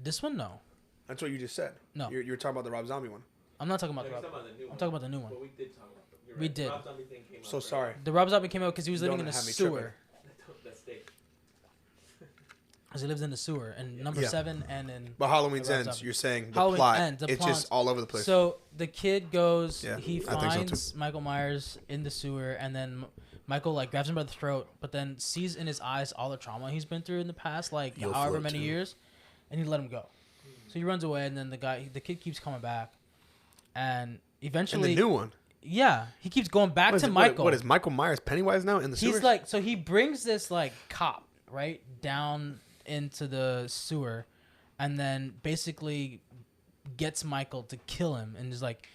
this one. No, That's what you just said. No. you were talking about the Rob Zombie one. I'm not talking No, about he's the talking Rob. about the new I'm one. talking about the new one. But we did talk about that. You're We right. did. Rob Zombie thing came So out sorry. The Rob Zombie came out because he was living Don't in a have me sewer. tripping. Right. That steak. Because he lives in the sewer, and number Yeah. 7 and in. But Halloween's Rob ends. Zombie. You're saying the Halloween plot. Ends, the it's plot's- just all over the place. So the kid goes. Yeah, He I think so, finds Michael Myers in the sewer, and then Michael like grabs him by the throat, but then sees in his eyes all the trauma he's been through in the past, like You'll however float many too. years, and he let him go. So he runs away, and then the kid keeps coming back, and and eventually, the new one. yeah, he keeps going back What is to it- Michael. what is Michael Myers Pennywise now in the He's sewers? like, so he brings this like cop right down into the sewer, and then basically gets Michael to kill him, and he's like,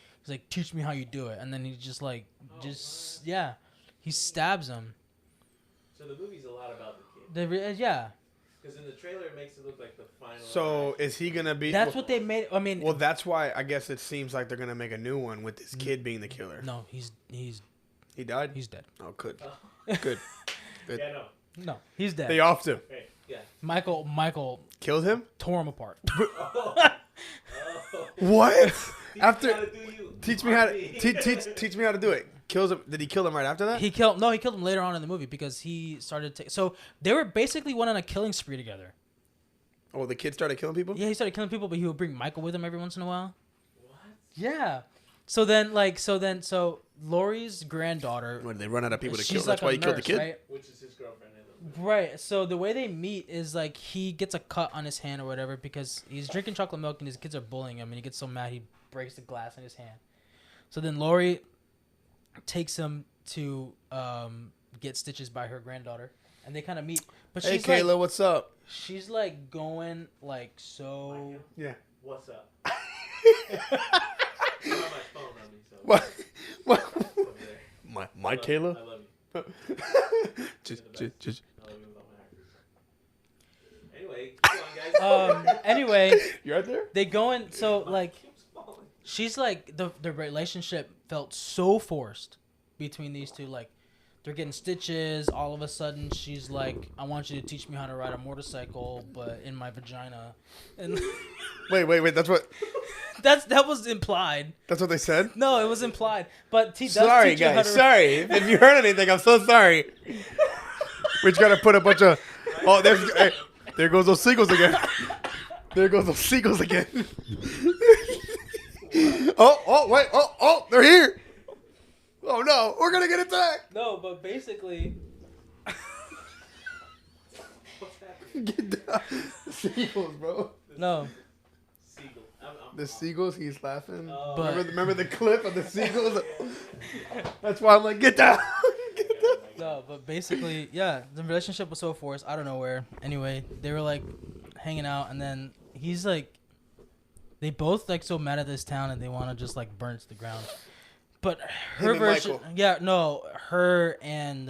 teach me how you do it, and then he just like, he stabs him. So the movie's a lot about the kid. Yeah, Because in the trailer, it makes it look like the final. So is he gonna be? that's what they made. I mean, Well, that's why I guess it seems like they're gonna make a new one with this kid being the killer. no, he's He died. he's dead. Oh, good. Good. Yeah, no. No, he's dead. They off to Hey, yeah. Michael killed him. tore him apart. What? Teach After me how to do you. teach me how to teach me how to do it. Kills him. Did he kill him right after that? He killed him later on in the movie because he started to. So they were basically went on a killing spree together. Oh, the kid started killing people. Yeah, he started killing people, but he would bring Michael with him every once in a while. What? Yeah. So Laurie's granddaughter. When they run out of people to she's kill, that's like why a he killed the nurse, kid. right? Which is his girlfriend in the movie. Right. So the way they meet is like he gets a cut on his hand or whatever because he's drinking chocolate milk and his kids are bullying him and he gets so mad he breaks the glass in his hand. So then Laurie takes him to get stitches by her granddaughter and they kind of meet. But Hey, she's Kayla, like, what's up? she's like going like so. Yeah. What's up? I have my phone on me, so. What? What? Over there. My I love Kayla? You. I love you. just. I love you with all my heart. Anyway, keep on, guys. Anyway, You right there? they go in. So like Keeps falling. she's like the relationship felt so forced between these two. Like they're getting stitches. All of a sudden, she's like, "I want you to teach me how to ride a motorcycle, but in my vagina." And Wait. That's what that was implied. they said. No, it was implied. But he does Sorry, teach you how guys. to. Sorry. If you heard anything, I'm so sorry. We just gotta put a bunch of. Oh, there goes those seagulls again. There goes those seagulls again. Oh, they're here. Oh no, we're gonna get attacked. No, but basically, What's happening? Get down. Seagulls, bro. no. Seagull. The seagulls, he's laughing. Oh. But- Remember the clip of the seagulls? That's why I'm like, get down. Get down. No, but basically, yeah, the relationship was so forced. I don't know where. Anyway, they were like hanging out, and then he's like, they both like so mad at this town, and they want to just like burn it to the ground. But her and version, Michael. yeah, no, her and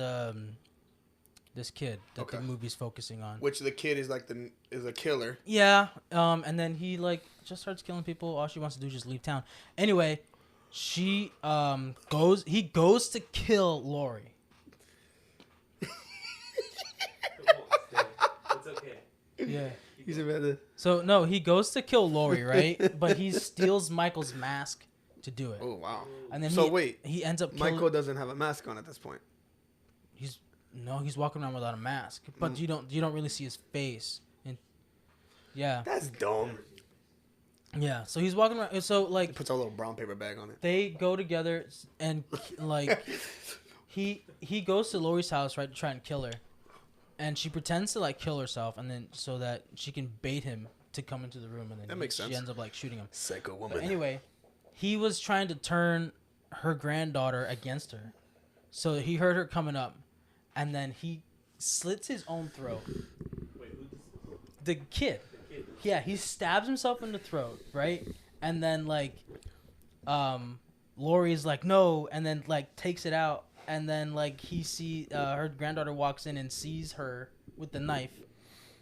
this kid that Okay. the movie's focusing on. Which the kid is like is a killer. Yeah, and then he like just starts killing people. All she wants to do is just leave town. Anyway, he goes to kill Laurie. It won't stay. It's okay. Yeah. He's about to. So no, he goes to kill Laurie, right? But he steals Michael's mask to do it. Oh wow. And then So he, wait, he ends up killing. Michael doesn't have a mask on at this point. He's walking around without a mask, but you don't really see his face. And yeah, That's dumb. yeah. So he's walking around. So He like puts a little brown paper bag on it. they go together and like he goes to Laurie's house, right, to try and kill her, and she pretends to like kill herself, and then so that she can bait him to come into the room, and then That makes she sense. ends up like shooting him. Psycho But woman. anyway, he was trying to turn her granddaughter against her. So he heard her coming up, and then he slits his own throat. Wait, who The kid. the kid? Yeah, he stabs himself in the throat, right? And then like Laurie's like, no, and then like takes it out, and then like her granddaughter walks in and sees her with the knife,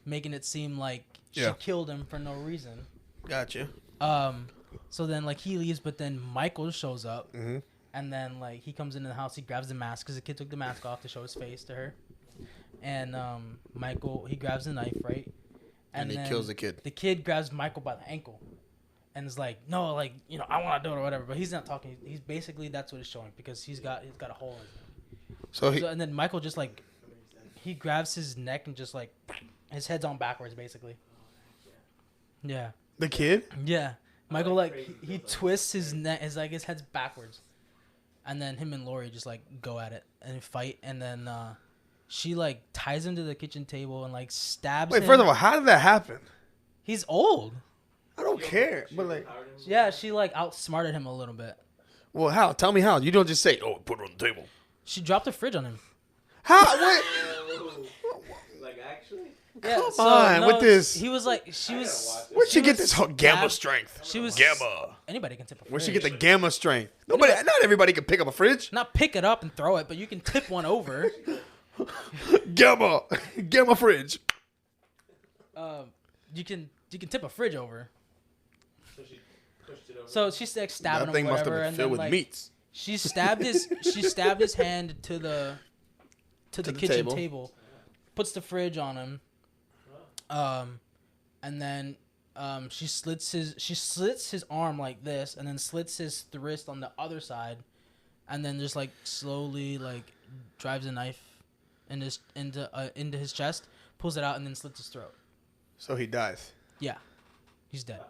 making it seem like she Yeah. killed him for no reason. Gotcha. So then like he leaves, but then Michael shows up, Mm-hmm. and then like he comes into the house, he grabs the mask because the kid took the mask off to show his face to her, and Michael, he grabs the knife, right, And he then kills the kid. The kid grabs Michael by the ankle, and is like, no, like I want to do it or whatever, but he's not talking. He's basically that's what it's showing because he's got a hole in him. So he. So, and then Michael just like he grabs his neck and just like his head's on backwards basically. Yeah. The kid. Yeah, Michael like like crazy he stuff like twists his neck, his head's backwards, and then him and Laurie just like go at it and fight, and then she like ties him to the kitchen table and like stabs Wait, him. first of all, how did that happen? He's old. I don't care. She But like, overpowered him? Yeah, she like outsmarted him a little bit. well, how? Tell me how. You don't just say, "Oh, put it on the table." She dropped the fridge on him. How? Wait. Oh. Like actually? Come on, with this. He was like, she I was. gotta watch it. Where'd she get was this whole gamma stabbed- strength? She was Gamma. Anybody can tip a fridge. Where'd she get the gamma strength? Nobody, not everybody can pick up a fridge. Not pick it up and throw it, but you can tip one over. Gamma, gamma fridge. You can tip a fridge over. So she pushed it over. So she's like stabbing That thing him, must have whatever, been and filled then with like meats. she stabbed his hand to the the kitchen table. table. Puts the fridge on him. And then she slits his arm like this, and then slits his wrist on the other side, and then just like slowly like drives a knife into his chest, pulls it out, and then slits his throat. So he dies. Yeah, he's dead.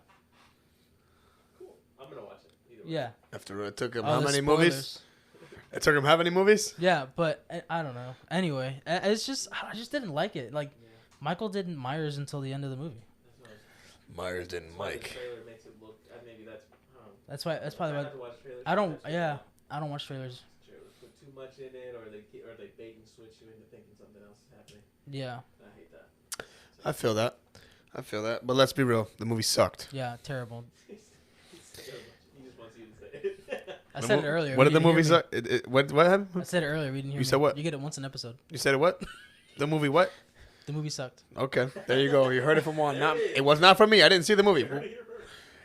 Cool. I'm gonna watch it. Either way. Yeah. After it took him Oh, how the many spoilers. movies? It took him how many movies? Yeah, but I don't know. Anyway, it's just I just didn't like it. Like Michael didn't Myers until the end of the movie. That's what I was- Myers didn't why the like. trailer makes it look. Maybe that's. That's probably Try why not to watch trailers I don't. too much, Yeah, I don't watch trailers. Trailers put too much in it, or they bait and switch you into thinking something else is happening. Yeah, I hate that. I feel that. I feel that. But let's be real. The movie sucked. yeah, terrible. He just wants you to say it. I The said it mo- earlier. What we did the didn't movie hear me. suck? What happened? I said it earlier. We didn't hear You me. said what? You get it once an episode. You said what? The movie what? The movie sucked. Okay, there you go. You heard it from one. Not, it was not from me. I didn't see the movie.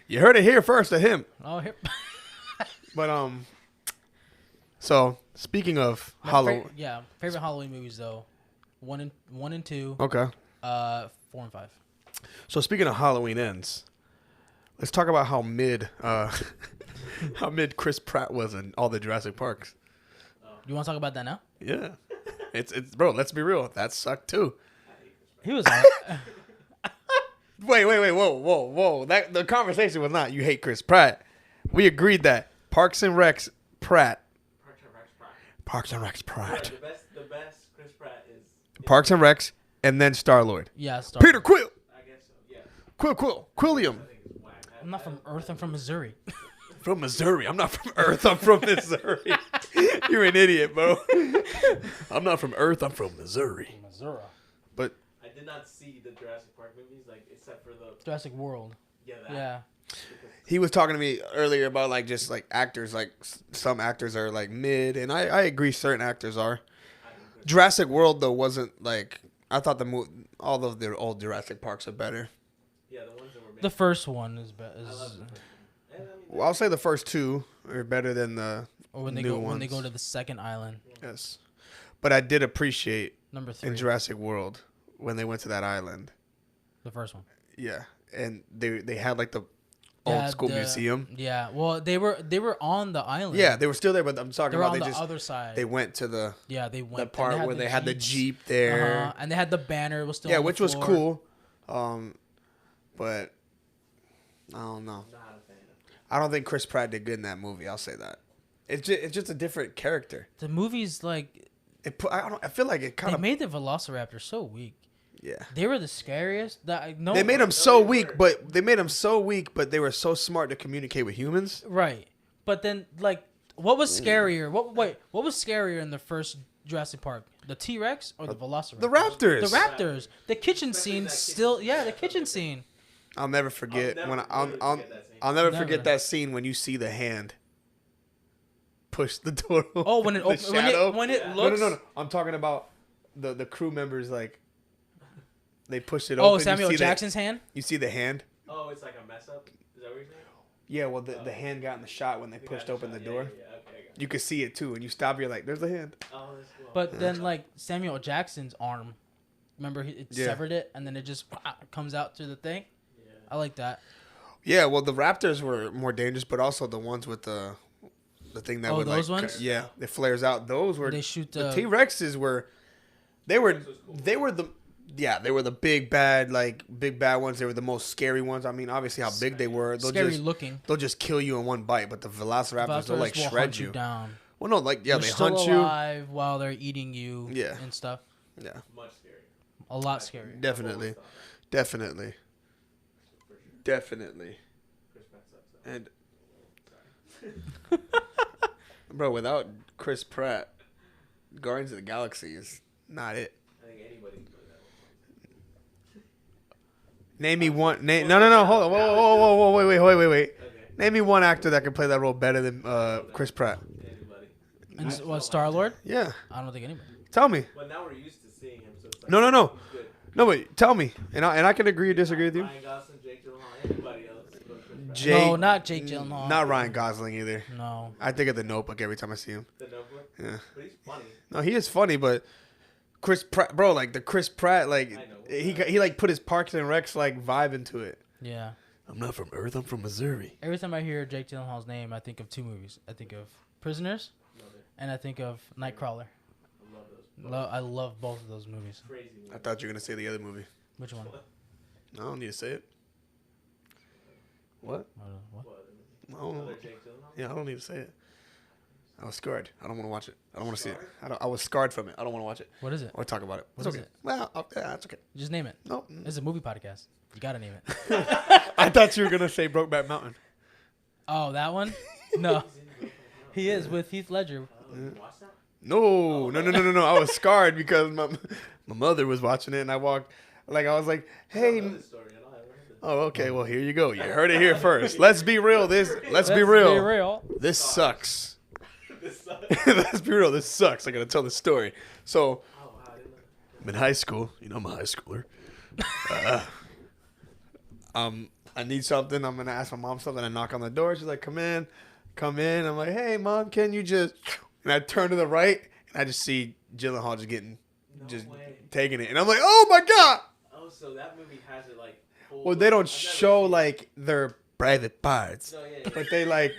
You heard it here first to him. Oh, here. But so speaking of Halloween. Favorite Halloween movies though, one and two, Okay. 4 and 5. So speaking of Halloween ends, let's talk about how mid Chris Pratt was in all the Jurassic Parks. You want to talk about that now? Yeah. It's bro, let's be real. That sucked too. He was. Wait, whoa. That the conversation was not you hate Chris Pratt. We agreed that Parks and Recs Pratt. Parks and Recs Pratt. The best Chris Pratt is. Parks and Recs and then Star-Lord. Yeah, Peter Quill. I guess so. Yeah. Quilliam. I think it's whack. I'm not from Earth. I'm from Missouri. From Missouri. I'm not from Earth. I'm from Missouri. You're an idiot, bro. I'm not from Earth. I'm from Missouri. Missouri. But I did not see the Jurassic Park movies, like except for the Jurassic World. that. Yeah. he was talking to me earlier about like just like actors. Like some actors are like mid, and I agree certain actors are. Jurassic World though wasn't like I thought all of the old Jurassic Parks are better. Yeah, the ones that were made. The first one is better. I love the first one. And I mean, Well, I'll say the first two are better than the Or when they new go when they ones. go to the second island, yes. But I did appreciate number 3, in Jurassic World when they went to that island. the first one. Yeah, and they had like the Yeah, old school the- museum. Yeah, well, they were on the island. Yeah, they were still there, but I'm talking they were about on they the just other side. they went to the they went the part where they had the Jeeps. Jeep there. And they had the banner. It was still Yeah, on the which was floor. cool. But I don't know. not a fan of. I don't think Chris Pratt did good in that movie. I'll say that. It's just a different character. The movie's like I feel like it they kind of made the Velociraptor so weak. yeah. They were the scariest. No, They made him so weak, but they were so smart to communicate with humans. right. But then, like, what was scarier? What was scarier in the first Jurassic Park? The T-Rex or the Velociraptor? The Raptors. The Raptors. The kitchen Especially scene that kitchen still. scene. Yeah, the kitchen scene. I'll never forget I'll when never I'll forget that scene. I'll never Never. forget that scene when you see the hand push the door. Oh, when it the opened, when it Yeah. looks. No. I'm talking about the crew members like they pushed it Oh, open. Samuel you see Jackson's hand. You see the hand? Oh, it's like a mess up. Is that what you're saying? Yeah, well the hand got in the shot when they You pushed got open the shot. door. Yeah, okay, I got it. You could see it too, and you stop. You're like, "There's the hand." Oh, that's cool. But then, like Samuel Jackson's arm, remember it Yeah. severed it, and then it just comes out through the thing. Yeah. I like that. Yeah, well the Raptors were more dangerous, but also the ones with the thing that Oh, would those like ones? yeah, it flares out. Those were They shoot the the. T Rexes were they were T-Rex was cool. they were the big bad ones. They were the most scary ones. I mean, obviously how big they were. Scary looking. They'll just kill you in one bite, but the Velociraptors will like will shred hunt you. down. Well, no, like yeah, They're they still hunt you. alive while they're eating you. Yeah. And stuff. Yeah, Much scarier. A lot scarier. definitely, Always thought definitely, for sure. definitely. Chris Pratt sucks. Though. And Sorry. bro, without Chris Pratt, Guardians of the Galaxy is not it. I think anybody can play that one. Name me one. No. Hold on. Whoa. Wait. Okay. Name me one actor that can play that role better than Chris Pratt. Anybody. And what, Star-Lord? Yeah. I don't think anybody. Tell me. But now we're used to seeing him, so it's like. No. He's good. No, wait. Tell me, and I can agree or disagree with you. Ryan Gosling, Jake Gyllenhaal, anybody else. But Chris Pratt. Jake. No, not Jake Gyllenhaal. Not Ryan Gosling either. No. I think of The Notebook every time I see him. The Notebook. Yeah. But he's funny. No, he is funny, but Chris Pratt, bro, like the Chris Pratt, like I know. he like put his Parks and Recs like vibe into it. Yeah. I'm not from Earth. I'm from Missouri. Every time I hear Jake Gyllenhaal's name, I think of two movies. I think of Prisoners, Love it. and I think of Nightcrawler. I love those. I love both of those movies. Crazy. I thought you were gonna say the other movie. Which one? No, I don't need to say it. What? What? What? No. Another Jake Gyllenhaal. Yeah, I don't need to say it. I was scarred. I don't want to watch it. I don't want to see it. I was scarred from it. I don't want to watch it What is it? or talk about it. What It's is okay. it? Well, yeah, it's okay. Just name it. No, It's a movie podcast. You gotta name it. I thought you were gonna say Brokeback Mountain. Oh, that one? No. He is with Heath Ledger. You watch that? No. I was scarred because my mother was watching it, and I walked, like I was like, I hey. don't know this story at all. I never heard this. Oh, okay. Well, here you go. You heard it here first. Let's be real. Let's be real. This sucks. This sucks. Let's be real. This sucks. I gotta tell the story. So, Oh, wow, I didn't know. I'm in high school. You know, I'm a high schooler. I need something. I'm gonna ask my mom something. I knock on the door. She's like, "Come in." I'm like, "Hey, mom, can you just?" And I turn to the right, and I just see Gyllenhaal No just way. taking it, and I'm like, "Oh my god!" Oh, so that movie has it like. Full Well, they don't I've never show seen it. like their private parts, No, yeah. but they like,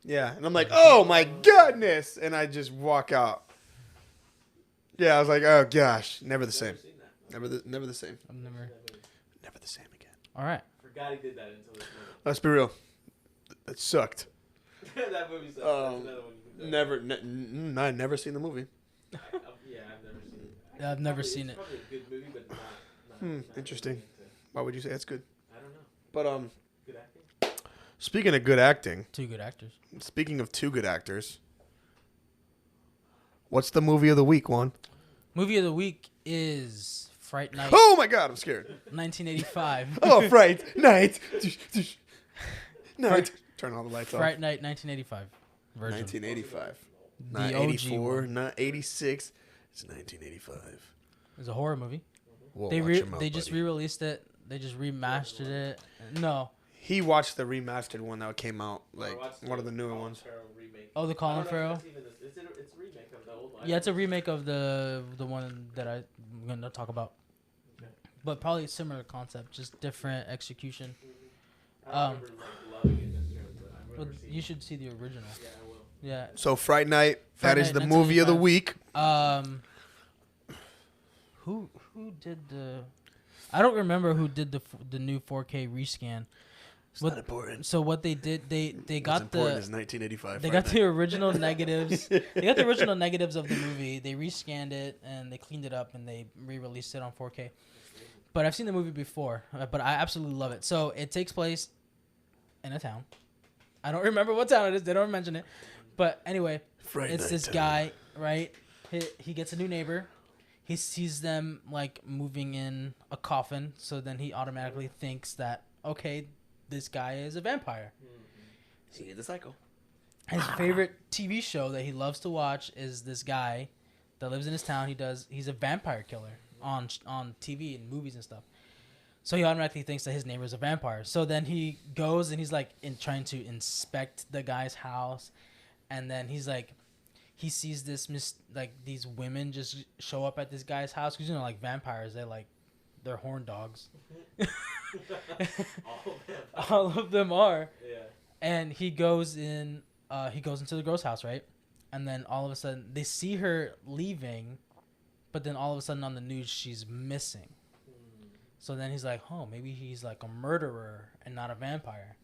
yeah. And I'm like, "Oh my goodness!" And I just walk out. Yeah, I was like, "Oh gosh, never the same. Never seen that. Never the same. I've never. Never the same again." All right. Forgot he did that until this Let's be real. It sucked. movie. That movie sucks. Um, That's another one you can Never, I've never seen the movie. Yeah, I've never seen it. Yeah, I've never seen It's it. probably a good movie, but not Interesting. really into- Why would you say that's good? I don't know. But Good acting. speaking of good acting, Two good actors. speaking of two good actors, what's the movie of the week, Juan? Movie of the week is Fright Night, Oh my God, I'm scared. 1985. Oh, Fright Night. Night. Turn all the lights off. Fright Night, 1985 version. 1985. The Not OG 84, one. not 86. It's 1985. It's a horror movie. Whoa, They watch your mouth, they just buddy. re-released it. They just remastered it. No. He watched the remastered one that came out, I like watched one of the newer Colin ones. Farrell remake. Oh, the I Colin don't know if Farrell. that's even it's a remake of the old one. Yeah, it's a remake of the one that I'm gonna talk about. Okay. But probably a similar concept, just different execution. I don't remember like loving it necessarily, but I remember But seeing you it. should see the original. Yeah, I will. Yeah. So Fright Night, Fright that is Night, the movie of the 1985. week. Who did the? I don't remember who did the new 4K rescan. It's What- not important. So what they did, they What's got important the is 1985. they Fright got Night. the original negatives. They got the original negatives of the movie. They rescanned it and they cleaned it up and they re-released it on 4K. But I've seen the movie before, but I absolutely love it. So it takes place in a town. I don't remember what town it is. They don't mention it. But anyway, Fright it's Night this Town. guy, right? He gets a new neighbor. He sees them like moving in a coffin, so then he automatically thinks that, okay, this guy is a vampire. See the cycle. His favorite TV show that he loves to watch is this guy that lives in his town. He's a vampire killer on TV and movies and stuff. So he automatically thinks that his neighbor is a vampire. So then he goes and he's like trying to inspect the guy's house, and then he's like, he sees these women just show up at this guy's house because like vampires, they're horn dogs. All of them. All of them are. Yeah. And he goes into the girl's house, right? And then all of a sudden they see her leaving, but then all of a sudden on the news she's missing. So then he's like, oh, maybe he's like a murderer and not a vampire.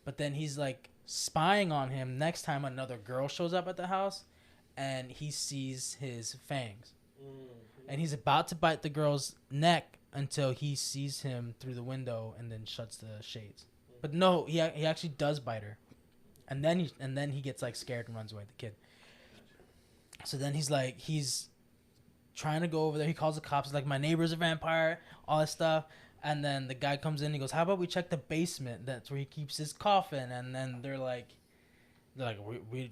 But then he's like spying on him next time another girl shows up at the house, and he sees his fangs. And he's about to bite the girl's neck until he sees him through the window and then shuts the shades. But no, he actually does bite her. And then he gets like scared and runs away, the kid. So then he's trying to go over there. He calls the cops, like, my neighbor's a vampire, all that stuff. And then the guy comes in. He goes, "How about we check the basement? That's where he keeps his coffin." And then they're like, we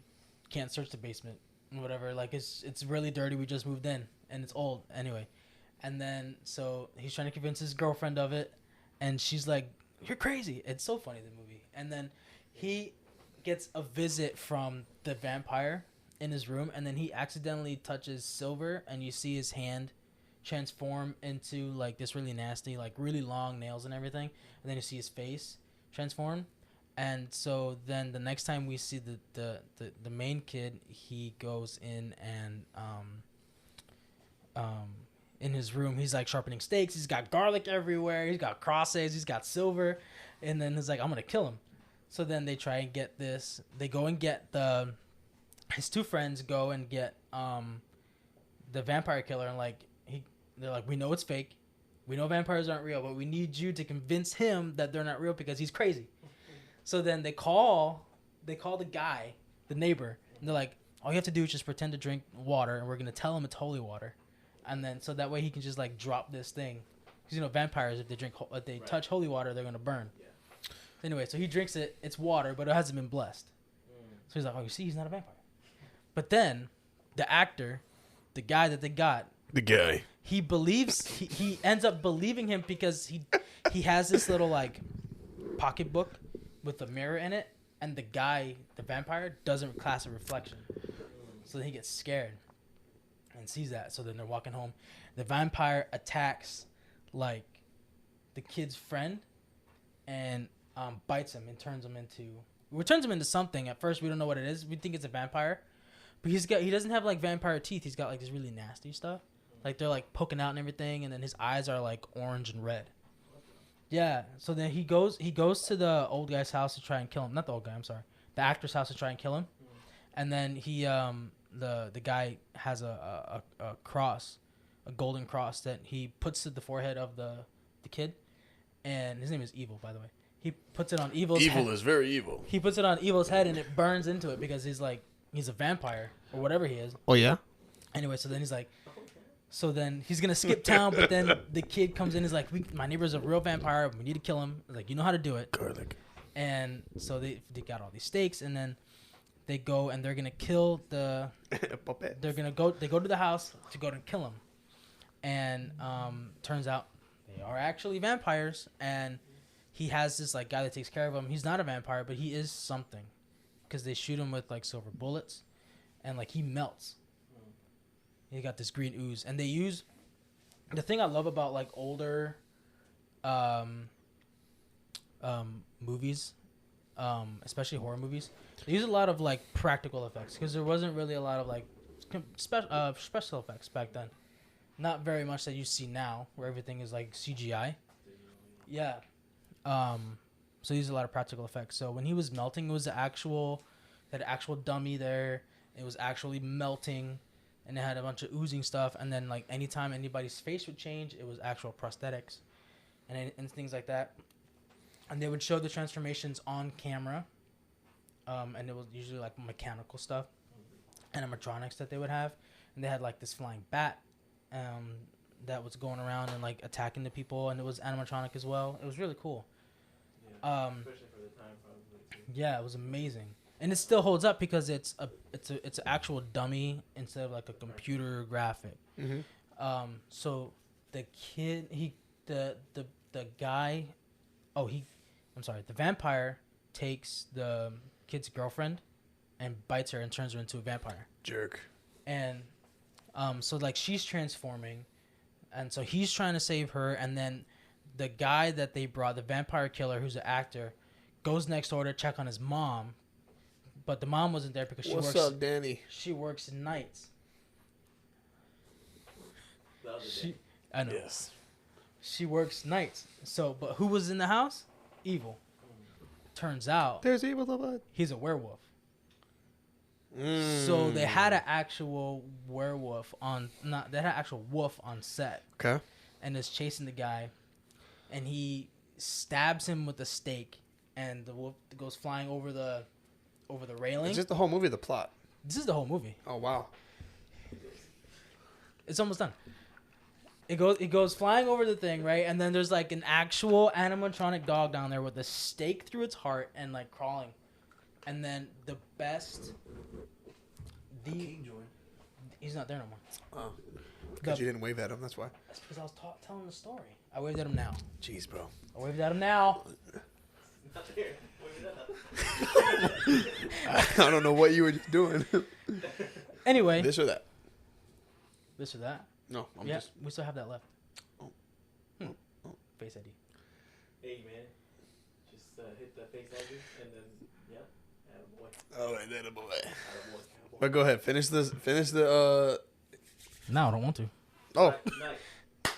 can't search the basement, whatever. Like it's really dirty. We just moved in, and it's old anyway. And then so he's trying to convince his girlfriend of it, and she's like, "You're crazy." It's so funny, the movie. And then he gets a visit from the vampire in his room, and then he accidentally touches Silver, and you see his hand transform into like this really nasty, like really long nails and everything, and then you see his face transform. And so then the next time we see the main kid, he goes in and in his room, he's like sharpening steaks. He's got garlic everywhere. He's got crosses. He's got Silver, and then he's like, "I'm gonna kill him." So then they try and get this. They go and get his two friends go and get the vampire killer, and they're like, "We know it's fake. We know vampires aren't real, but we need you to convince him that they're not real because he's crazy." So then they call the guy, the neighbor, and they're like, "All you have to do is just pretend to drink water, and we're gonna tell him it's holy water." And then so that way he can just like drop this thing, because vampires, if they touch holy water, they're gonna burn. Yeah. Anyway, so he drinks it. It's water, but it hasn't been blessed. So he's like, "Oh, you see, he's not a vampire." But then the actor, the guy that they got, he believes he ends up believing him because he has this little like pocketbook with a mirror in it, and the guy, the vampire, doesn't cast a reflection, so then he gets scared and sees that. So then they're walking home. The vampire attacks like the kid's friend and bites him and turns him into something. At first we don't know what it is. We think it's a vampire, but he doesn't have like vampire teeth. He's got like this really nasty stuff, like they're like poking out and everything, and then his eyes are like orange and red. Yeah. So then he goes to the old guy's house to try and kill him. Not the old guy, I'm sorry, the actor's house to try and kill him. And then he the guy has a cross, a golden cross that he puts to the forehead of the kid, and his name is Evil, by the way. He puts it on Evil's head. Evil is very evil. He puts it on Evil's head, and it burns into it because he's a vampire or whatever he is. Oh yeah. Anyway, so then he's gonna skip town, but then the kid comes in. He's like, "My neighbor's a real vampire. We need to kill him." He's like, "You know how to do it." Garlic. And so they got all these stakes, and then they go and they're gonna kill the. They go to the house to go and kill him, and turns out they are actually vampires, and he has this like guy that takes care of him. He's not a vampire, but he is something, because they shoot him with like silver bullets, and like he melts. He got this green ooze, and they use the thing I love about like older movies, especially horror movies. They use a lot of like practical effects, because there wasn't really a lot of like special effects back then. Not very much that you see now, where everything is like CGI. Yeah. So they use a lot of practical effects. So when he was melting, it was that actual dummy there. It was actually melting, and it had a bunch of oozing stuff. And then like anytime anybody's face would change, it was actual prosthetics, and things like that. And they would show the transformations on camera, and it was usually like mechanical stuff, animatronics that they would have. And they had like this flying bat, that was going around and like attacking the people, and it was animatronic as well. It was really cool. Yeah. Especially for the time, probably. Too. Yeah, it was amazing, and it still holds up because it's an actual dummy instead of like a computer graphic. Mm-hmm. So the kid, the guy, the vampire takes the kid's girlfriend and bites her and turns her into a vampire. Jerk. And so like she's transforming, and so he's trying to save her, and then the guy that they brought, the vampire killer, who's an actor, goes next door to check on his mom, but the mom wasn't there because What's up, Danny? she works nights. The other day. I know. Yes. She works nights. So, but who was in the house? Evil. Turns out There's Evil about. he's a werewolf. So they had an actual werewolf they had an actual wolf on set. Okay. And is chasing the guy, and he stabs him with a stake, and the wolf goes flying over the railing. Is this the whole movie? The plot? This is the whole movie. Oh wow. It's almost done. It goes flying over the thing, right? And then there's like an actual animatronic dog down there with a stake through its heart and like crawling. And then the best, he's not there no more. Oh, because you didn't wave at him. That's why. That's because I was telling the story. I waved at him now. Jeez, bro. I waved at him now. Not here. Wave it up. I don't know what you were just doing. Anyway, This or that? this or that. No, I'm Yeah, just. we still have that left. Oh. Face ID. Hey man, just hit the face ID and then yep, attaboy, Oh, and then a boy. attaboy, attaboy. But go ahead. Finish this. Finish the. No, I don't want to. Oh, Nice.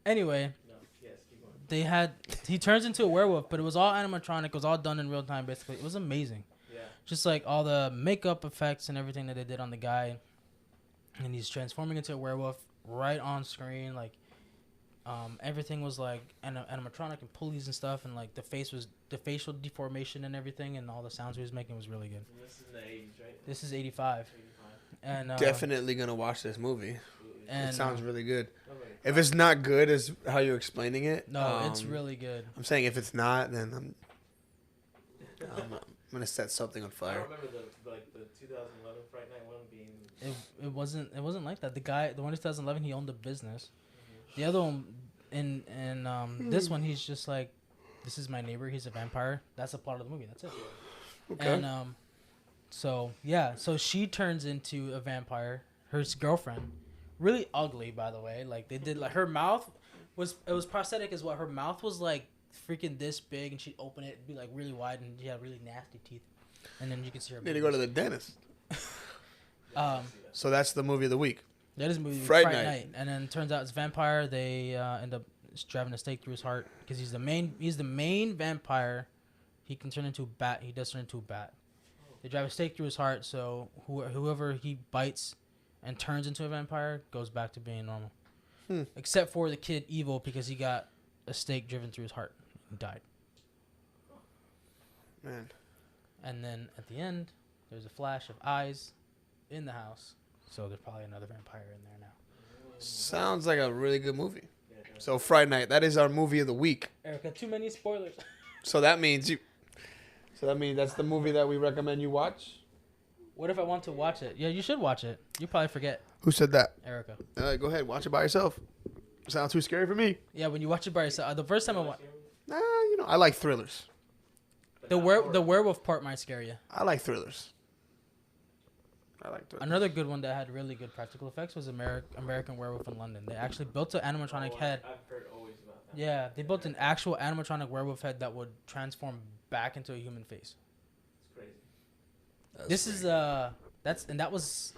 Anyway, No, yes, keep going. he turns into a werewolf, but it was all animatronic. It was all done in real time, basically. It was amazing. Yeah. Just like all the makeup effects and everything that they did on the guy, and he's transforming into a werewolf right on screen. Like, everything was like animatronic and pulleys and stuff, and like the facial deformation and everything, and all the sounds he was making was really good. And this is in the 80s, right? This is 85, 85. and definitely gonna watch this movie. Absolutely. and It sounds really good. Nobody- If it's not good as how you're explaining it, no, it's really good. I'm saying if it's not, then I'm gonna set something on I fire. remember the 2011 Fright Night one being. It wasn't like that. The one in 2011, he owned a business. The other one, in this one, he's just like, this is my neighbor. He's a vampire. That's a plot of the movie. That's it. Okay. And so she turns into a vampire. Her girlfriend, really ugly, by the way. Like they did, like her mouth was prosthetic as well. Her mouth was like freaking this big, and she'd open it, it'd be like really wide, and she had really nasty teeth. And then you could see her. Need to go to the dentist. Um, So that's the movie of the week. that is a movie Fright Fright Night. Night, and then turns out it's vampire. They end up driving a stake through his heart because he's the main vampire. He can turn into a bat. He does turn into a bat. They drive a stake through his heart, so whoever he bites and turns into a vampire goes back to being normal. Except for the kid Evil, because he got a stake driven through his heart and died. Man, And then at the end, there's a flash of eyes in the house. So there's probably another vampire in there now. sounds like a really good movie. So Friday Night, that is our movie of the week. Erica, too many spoilers. So that means that's the movie that we recommend you watch. What if I want to watch it? Yeah, you should watch it. You probably forget, Who said that? Erica. Go ahead, watch it by yourself. Sounds too scary for me. Yeah, when you watch it by yourself. The first time I watched Nah, I like thrillers. the werewolf part might scare you. I like thrillers. Another good one that had really good practical effects was American Werewolf in London. They actually built an animatronic head. I've heard always about that. Yeah, they built an actual animatronic werewolf head that would transform back into a human face. It's crazy. This is that was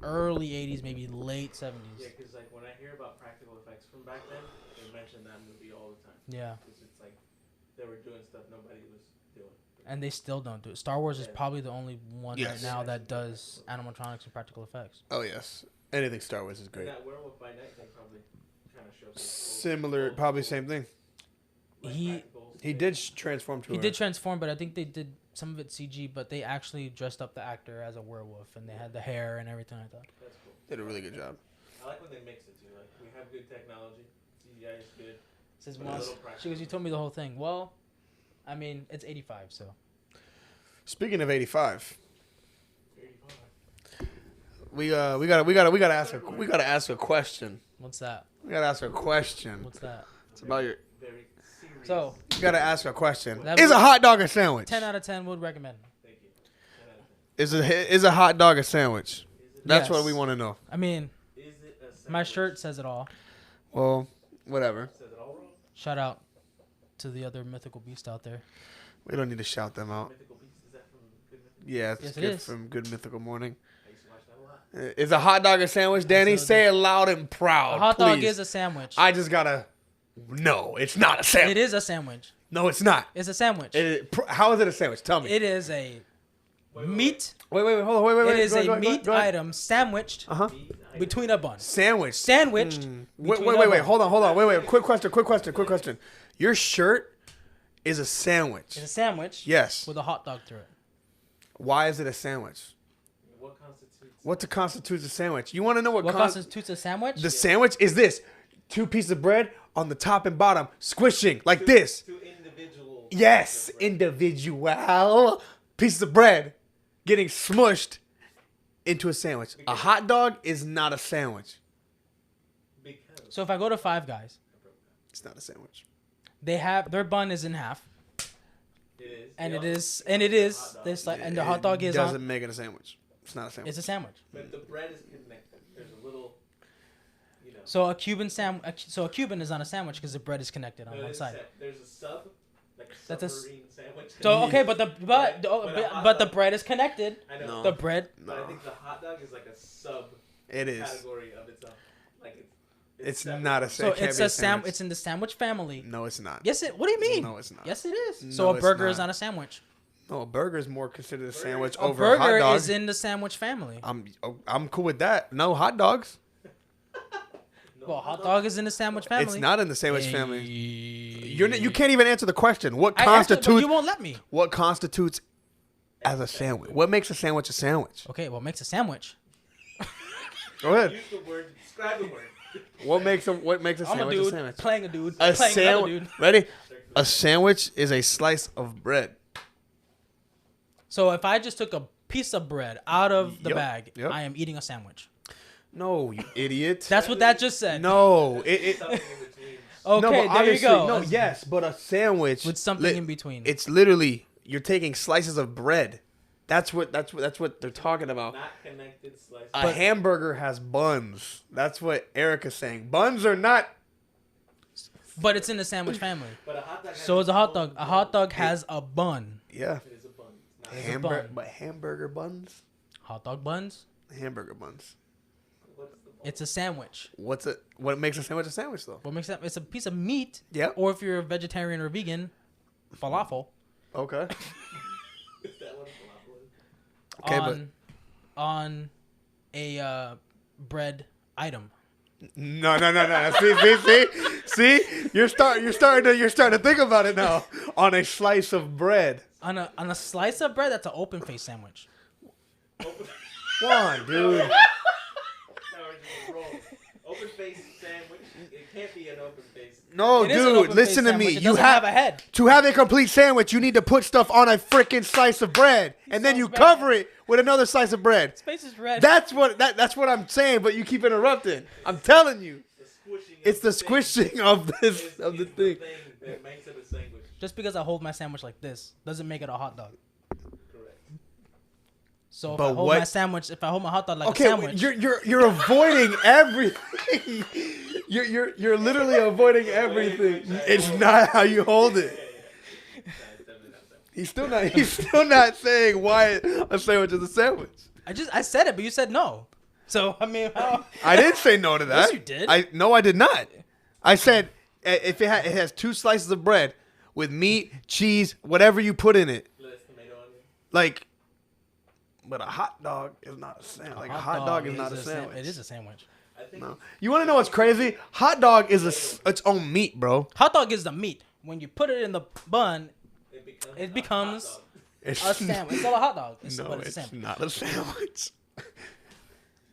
early 80s, maybe late 70s. Yeah, because like when I hear about practical effects from back then, they mention that movie all the time. Yeah. Because it's like they were doing stuff nobody was doing. And they still don't do it. Star Wars is Yeah. probably the only one Yes. right now that does animatronics and practical effects. Oh yes, anything Star Wars is And great. that Werewolf by Night thing probably kind of shows. Similar, probably same thing. He did transform to. He did transform, but I think they did some of it CG, but they actually dressed up the actor as a werewolf, and they had the hair and everything like that. That's cool. Did a really good job. I like when they mix it too. Like we have good technology, CGI is good. Says But a Moss. little She practical. goes, you told me the whole thing. Well, I mean, it's 85, so. Speaking of 85, 85. we gotta ask a question. What's that? We gotta ask a question. What's that? It's about your. Very serious. So, You gotta ask a question. That Is was- a hot dog a sandwich? 10 out of 10 would recommend. Thank you. 10 out of 10. Is a hot dog a sandwich? Is it, That's Yes. what we want to know. I mean, is it a sandwich? my shirt says it all. Well, whatever. Says it all wrong. Shout out to the other mythical beast out there. We don't need to shout them out. Mythical Beasts, is that from Good Mythical? Yeah, it's Yes, it good is. from Good Mythical Morning. I used to watch that a lot. Is a hot dog a sandwich, Danny? So Say it loud and proud, A hot dog please. is a sandwich. I just gotta. No, it's not a sandwich. It is a sandwich. No, it's not. It's a sandwich. How is it a sandwich? Tell me. It is a meat. Wait, hold on, wait. It is Go a ahead, meat go ahead. item sandwiched Uh-huh. Meat item. between a bun. Sandwich. Sandwiched. Wait, between a bun. hold on. Wait. Quick question. Your shirt is a sandwich. It's a sandwich Yes. with a hot dog through it. Why is it a sandwich? What constitutes? What constitutes a sandwich? You want to know what What constitutes a sandwich? the sandwich is this. 2 pieces of bread on the top and bottom, squishing like this. 2 individual. Yes, pieces of bread. individual pieces of bread getting smushed into a sandwich. A hot dog is not a sandwich. Because So if I go to Five Guys, It's not a sandwich. they have their bun is in half, it is. and They it also- is, and it is hot dog. this like, and the hot dog is doesn't on. make it a sandwich. It's not a sandwich. It's a sandwich. But the bread is connected. There's a little, you know. So a Cuban so a Cuban is on a sandwich because the bread is connected on no, one it's side. there's a sub, like a That's a s- submarine sandwich. So okay, but the But a hot but the dog- bread is connected. I know. No. The bread. But I think the hot dog is like a sub It is. category of its own. Like It's separate. not a So sandwich. it's a sandwich. It's in the sandwich family. No, it's not. Yes, it. What do you mean? No, it's not. Yes, it is. No, So a it's burger is not. on a sandwich. No, a burger is more considered a sandwich A over a hot burger dog. is in the sandwich family. I'm cool with that. No hot dogs. No, Well, hot dog is in the sandwich family. It's not in the sandwich family. You're You can't even answer the question. What but constitutes you won't let me. what constitutes as a sandwich? What makes a sandwich a sandwich? Okay, what makes a sandwich? Go ahead. Use the word. Describe the word. What makes a I'm a sandwich dude a sandwich? playing a dude A playing another sandwich. dude. Ready? A sandwich is a slice of bread. So if I just took a piece of bread out of the Yep, bag, yep. I am eating a sandwich. No, you idiot. That's what that just said. no. Something in between. Okay, no, but there you obviously- go. No, yes, but a sandwich With something in between. It's literally you're taking slices of bread. That's what they're talking about. Not connected slice. A hamburger has buns. That's what Erica's saying. Buns are not. But it's in the sandwich family. But a hot dog. has So is a its hot own dog. A bun. hot dog has a bun. Yeah. It is a bun. It's not a Hamburger, bun. but hamburger buns. Hot dog buns. Hamburger buns. what's the bun? It's a sandwich. What makes a sandwich though? What makes that? It's a piece of meat. Yeah. Or if you're a vegetarian or vegan, falafel. Okay. Is that what falafel is? Okay, but on a bread item. no. See. You're starting to think about it now. On a slice of bread. On a slice of bread, that's an open face sandwich. Come on, dude. Now we're just rolling. Open face sandwich. It can't be an open face. No, It is an dude. open-faced Listen to sandwich. me. It You doesn't have a head. to have a complete sandwich. You need to put stuff on a freaking slice of bread, and then sounds you bad. cover it with another slice of bread. Space is red. That's what I'm saying, but you keep interrupting. I'm telling you, The squishing. it's of the thing squishing of is- this of the is thing. that makes it a sandwich. Just because I hold my sandwich like this doesn't make it a hot dog. Correct. So if But I hold what- my sandwich, if I hold my hot dog like a Okay, sandwich, you're avoiding everything. You're literally avoiding everything. It's not how you hold it. It's definitely not a sandwich. He's still not saying why a sandwich is a sandwich. I said it, but you said no. So I mean, how, I didn't say no to that. Yes, you did. I did not. I said if it has 2 slices of bread with meat, cheese, whatever you put in it, Lettuce, tomato, onion. like. But a hot dog is not a sandwich. Like a hot dog is not a sandwich. It is a sandwich. I think No. You want to know what's crazy? Hot dog is its own meat, bro. Hot dog is the meat. When you put it in the bun, it becomes. it becomes a hot dog. It's a sandwich. It's not a hot dog. No, but it's a it's sandwich. not a sandwich.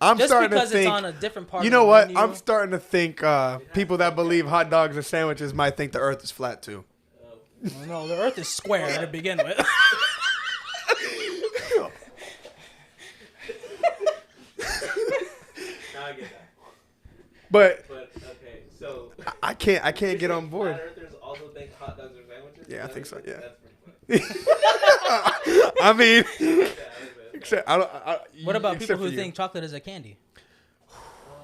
I'm Just starting to because it's think. on a different part. You of know the what? menu, I'm starting to think people that believe hot dogs are sandwiches might think the Earth is flat too. No, the Earth is square to begin with. Now I get that. But But okay, so I can't get on board. Flat Earthers also think hot dogs are sandwiches. Yeah, I Is that think so, what- yeah. That's pretty funny. I mean, Yeah, I like that. except I don't. What about people except who for you. think chocolate is a candy?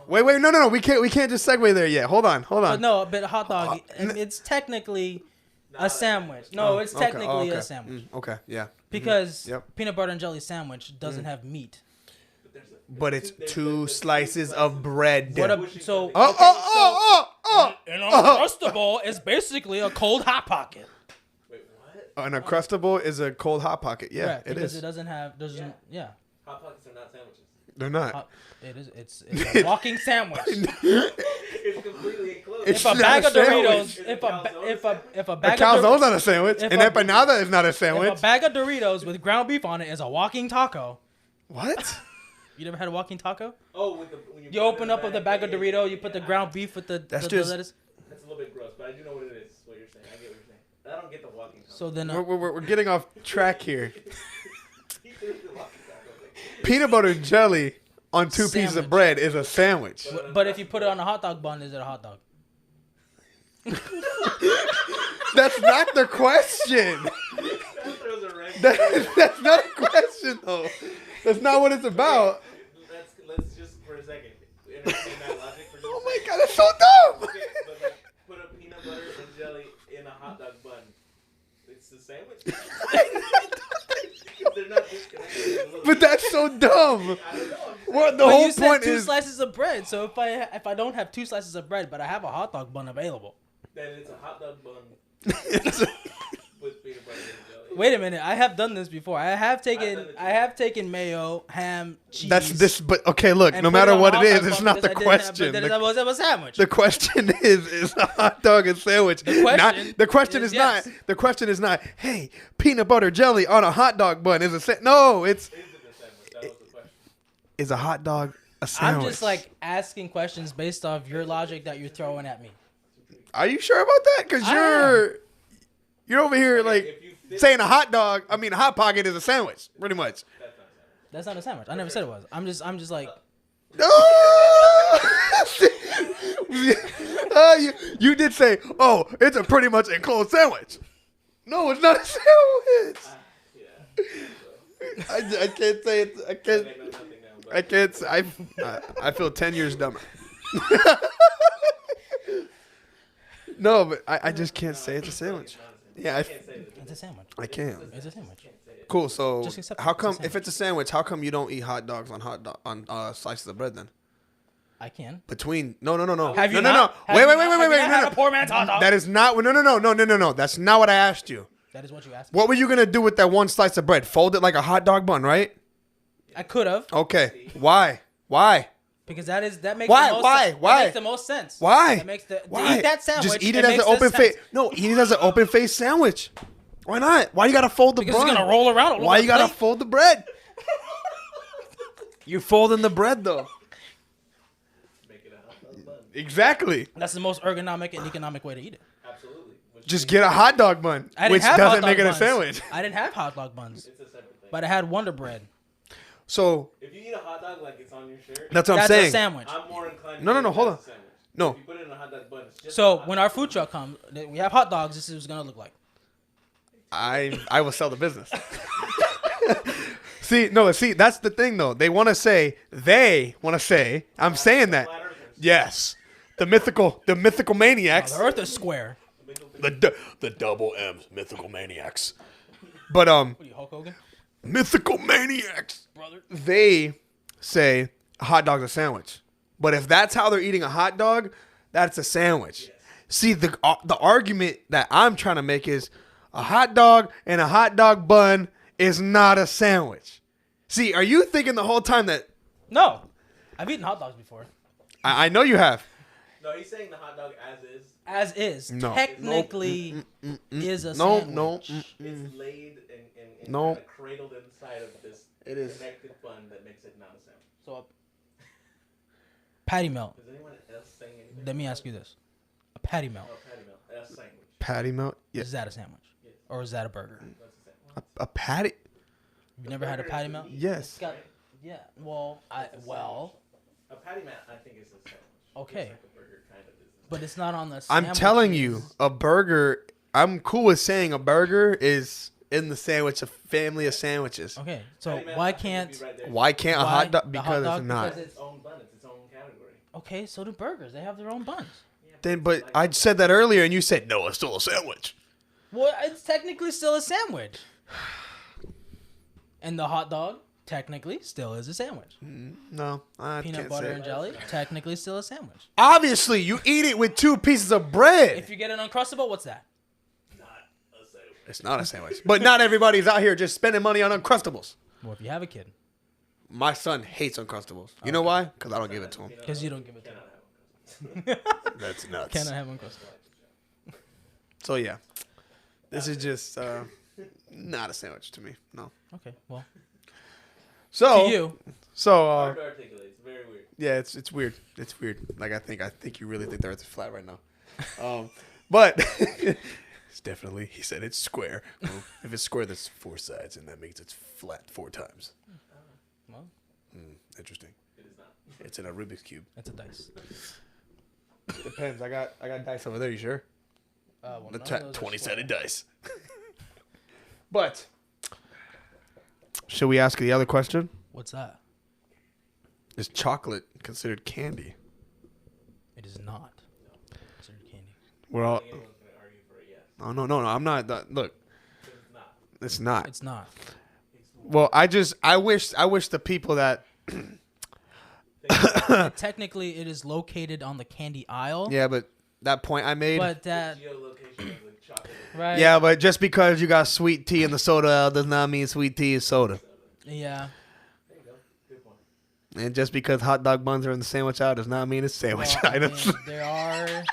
Wait, no. We can't just segue there yet. Hold on. But no, but a hot dog, n- it's technically Not a sandwich. No, it's Okay, technically okay. a sandwich. Okay, yeah. Because Yep. peanut butter and jelly sandwich doesn't have meat. But there's a- But it's there's 2 the slices of bread. What Oh, a, so oh. an Uncrustable is basically a cold hot pocket. Wait, what? An Uncrustable is a cold hot pocket. Yeah, Correct, it because is. it doesn't have yeah. Hot pockets are not sandwiches. They're not. Hot- It is. It's a walking sandwich. It's completely enclosed. It's If a bag not of a sandwich. Doritos, if a A bag of calzone's not a sandwich. If An a- empanada is not a if sandwich. a bag of Doritos with ground beef on it is a walking taco, What? You never had a walking taco? Oh, when You put it open in up with the bag of yeah, Dorito, yeah, you put the yeah. ground beef with the That's the just- lettuce. That's a little bit gross, but I do know what it is. What you're saying, I get what you're saying. I don't get the walking. So then, We're getting off track here. He threw the walking taco. Peanut butter and jelly on two pieces Sandwich. of bread is a sandwich. but if you put it on a hot dog bun, is it a hot dog? That's not the question. That throws a wrench. That's not a question, though. That's not what it's about. Let's just for a second entertain that logic for just Oh a my second. god, that's so dumb. Okay, but like, put a peanut butter and jelly in a hot dog bun. It's the sandwich. They're not disconnected. a little But bit. that's so dumb. I don't know. What the But whole you said point two is slices of bread. So if I don't have 2 slices of bread, but I have a hot dog bun available. Then it's a hot dog bun it's- with peanut butter and jelly. Wait a minute, I have done this before. I have done taken it too. mayo, ham, cheese. that's this. But okay, look. and No put it matter on a what hot it dog is, it's bun not because the I didn't have- question. but that was a sandwich. The question is a hot dog and sandwich. The question not, the question is is yes. not. The question is not. Hey, peanut butter jelly on a hot dog bun is a no. It's Is it a sandwich? That was the question. is a hot dog a I'm sandwich. just like asking questions based off your logic that you're throwing at me. Are you sure about that? Because I you're over here If like you fit, saying a hot dog. I mean, a hot pocket is a sandwich, pretty much. that's not a sandwich. That's not a sandwich. I never said it was. I'm just like, You did say, oh, it's a pretty much enclosed sandwich. No, it's not a sandwich. Yeah. I can't say it. I can't. I know nothing now, but I can't. I feel 10 years dumber. No, but I just can't say it's a sandwich. Yeah, I can't say that. it's a sandwich. I can. It's a sandwich. Cool. So Just accept it. how It's a come if sandwich. it's a sandwich, how come you don't eat hot dogs on slices of bread then? I can. Between no. Have you no. not? Have Wait. you not? Have you not had No. a poor man's hot dog? That is not. No. That's not what I asked you. That is what you asked me. What were you gonna do with that one slice of bread? Fold it like a hot dog bun, right? I could have, Okay. Why? because that makes Why? the most Why? sense. Why? That makes the most sense. Why? That makes the Why? to eat that sandwich. Just eat it as an makes the open face. sense. No, eat it as an open face sandwich. Why not? Why you gotta fold the Because bread? it's gonna roll around. all Why over you the gotta plate. fold the bread? You're folding the bread though. Make it a hot dog bun. Exactly. That's the most ergonomic and economic way to eat it. Absolutely. Which Just means get a hot dog bun, I didn't which have doesn't hot make it dog a buns. sandwich. I didn't have hot dog buns, It's a separate thing. but I had Wonder Bread. So If you eat a hot dog like it's on your shirt, that's what I'm That's saying. a sandwich. I'm more inclined. No, to hold on. that's a sandwich. No. If you put it in a hot dog bun, it's just. So a hot when dog. our food truck comes, we have hot dogs. This is what it's gonna look like. I will sell the business. See, that's the thing though. They want to say. I'm saying that. Flat earthers. Yes, the mythical maniacs. The Earth is square. The double M's, mythical maniacs. But What are you, Hulk Hogan? mythical maniacs. Brother. They say a hot dog's a sandwich. But if that's how they're eating a hot dog, that's a sandwich. See, the argument that I'm trying to make is a hot dog and a hot dog bun is not a sandwich. See, are you thinking the whole time that No, I've eaten hot dogs before. I know you have? No, he's saying the hot dog as is. As is, No. technically is a No, sandwich. no. It's laid and No. kinda cradled inside of this It is. connected bun that makes it not a sandwich. So, patty melt. Is anyone else saying anything? Let me ask you this: a patty melt, Oh, patty melt. That's a sandwich. Patty melt? Yeah. is that a sandwich, or is that a burger? That's a sandwich. A patty? You've never had a patty melt? Yes. It's got, yeah. Well, A patty melt, I think, is a sandwich. Okay. Just like a burger kind of is. but it's not on the. I'm telling you, sandwiches. a burger. I'm cool with saying a burger is in the sandwich, a family of sandwiches. Okay, so Patty melt, why I think, would can't? be right there. Why can't a Why hot dog? the hot Because dog? it's not. Because It's its own bun. It's its own category. Okay, so do burgers. They have their own buns. Then, but I said that earlier, and you said no, it's still a sandwich. Well, it's technically still a sandwich. And the hot dog technically still is a sandwich. No, I Peanut can't butter say and it. jelly technically still a sandwich. Obviously, you eat it with 2 pieces of bread. If you get an Uncrustable, what's that? Not a sandwich. It's not a sandwich. But not everybody's out here just spending money on Uncrustables. Well, if you have a kid, My son hates Uncrustables. You know why? Because I don't give it to him. because you don't give it to him. That's nuts. Cannot have Uncrustable. So yeah, this is just not a sandwich to me. No. Okay, well, So to you, So Hard to articulate. It's very weird. yeah, it's weird. It's weird. Like I think you really think the Earth is flat right now. But it's definitely. He said it's square. Well, if it's square, there's 4 sides, and that means it's flat 4 times. Well, Interesting. It is not. It's in a Rubik's cube. it's a dice. Depends. I got dice over there. You sure? Well, The none of those are 20-sided square. dice. But should we ask the other question? What's that? Is chocolate considered candy? It is not considered candy. We're all. I think anyone's gonna argue for a yes. Oh no. I'm not. Look, Because it's not. it's not. It's not. Well, I wish the people that. Technically, it is located on the candy aisle. Yeah, but that point I made. But that Geolocation of the chocolate. right. Yeah, but just because you got sweet tea in the soda aisle does not mean sweet tea is soda. Yeah. There you go. Good point. And just because hot dog buns are in the sandwich aisle does not mean it's sandwich Well, I items. mean, there are.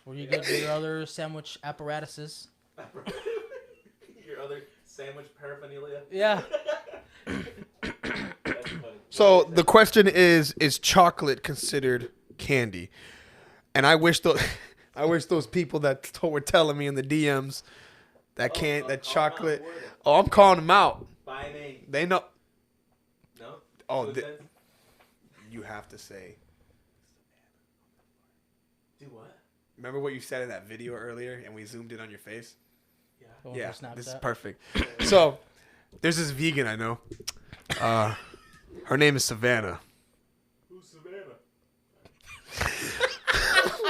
Where you get your other sandwich apparatuses. Your other sandwich paraphernalia. Yeah. That's funny. So the question is chocolate considered candy? And I wish those people that were telling me in the DMs that chocolate. Oh, I'm calling them out. By name. They know. No? Oh, Who says? you have to say. Do what? Remember what you said in that video earlier, and we zoomed in on your face. Yeah. Going Yeah, for this is Snapchat. perfect. So, there's this vegan I know. Her name is Savannah. Who's Savannah?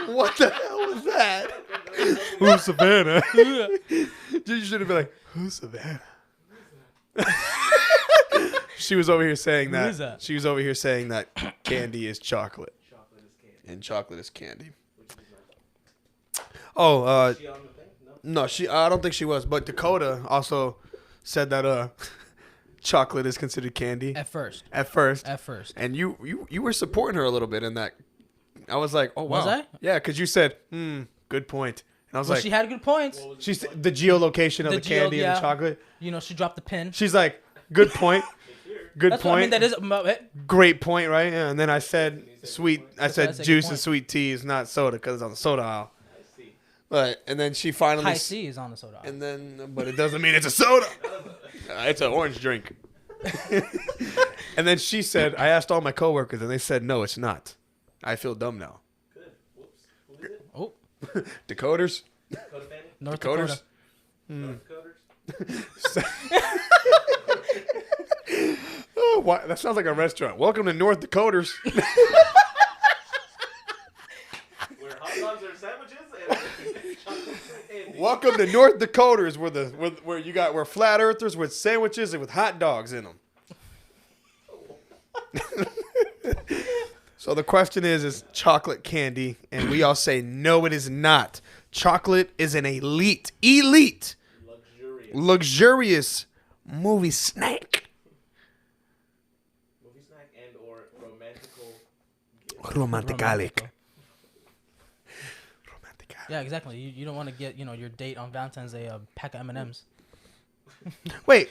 What the hell was that? Who's Savannah? You should have been like, who's Savannah? She was over here saying Who that. is that? She was over here saying that candy is chocolate Chocolate is candy. and chocolate is candy. Which is not. Oh, Is she on the thing? No. no, I don't think she was, but Dakota also said that chocolate is considered candy At first. at first. And you were supporting her a little bit in that. I was like, oh wow. Was I? Yeah, because you said, good point. And I was Well, like, she had good points. What was it? she said the geolocation of the, The geo- candy and yeah. the chocolate. You know, she dropped the pin. She's like, good point. It's here. Good That's point. what I mean. That is. Great point, right? Yeah, and then I said sweet. I That's why I said said juice good and point. sweet tea is not soda because it's on the soda aisle. I see. But and then she finally. High C is on the soda. And then, but it doesn't mean it's a soda. It's an orange drink. And then she said, I asked all my coworkers, and they said, no, it's not. I feel dumb now. Good. Whoops. Who is it? Oh, Decoders. Dakota family? North Decoders. Dakota. North Dakoters? Oh, why, that sounds like a restaurant. Welcome to North Dakoters. Where hot dogs are sandwiches and chocolate and candy. Welcome to North Dakoters, where flat earthers with sandwiches and with hot dogs in them. So the question is chocolate candy? And we all say no, it is not. Chocolate is an elite, Luxurious. luxurious movie snack. Movie snack and or romantical gift. Romanticalic. Yeah, exactly. You don't want to get your date on Valentine's Day a pack of M&Ms. Wait,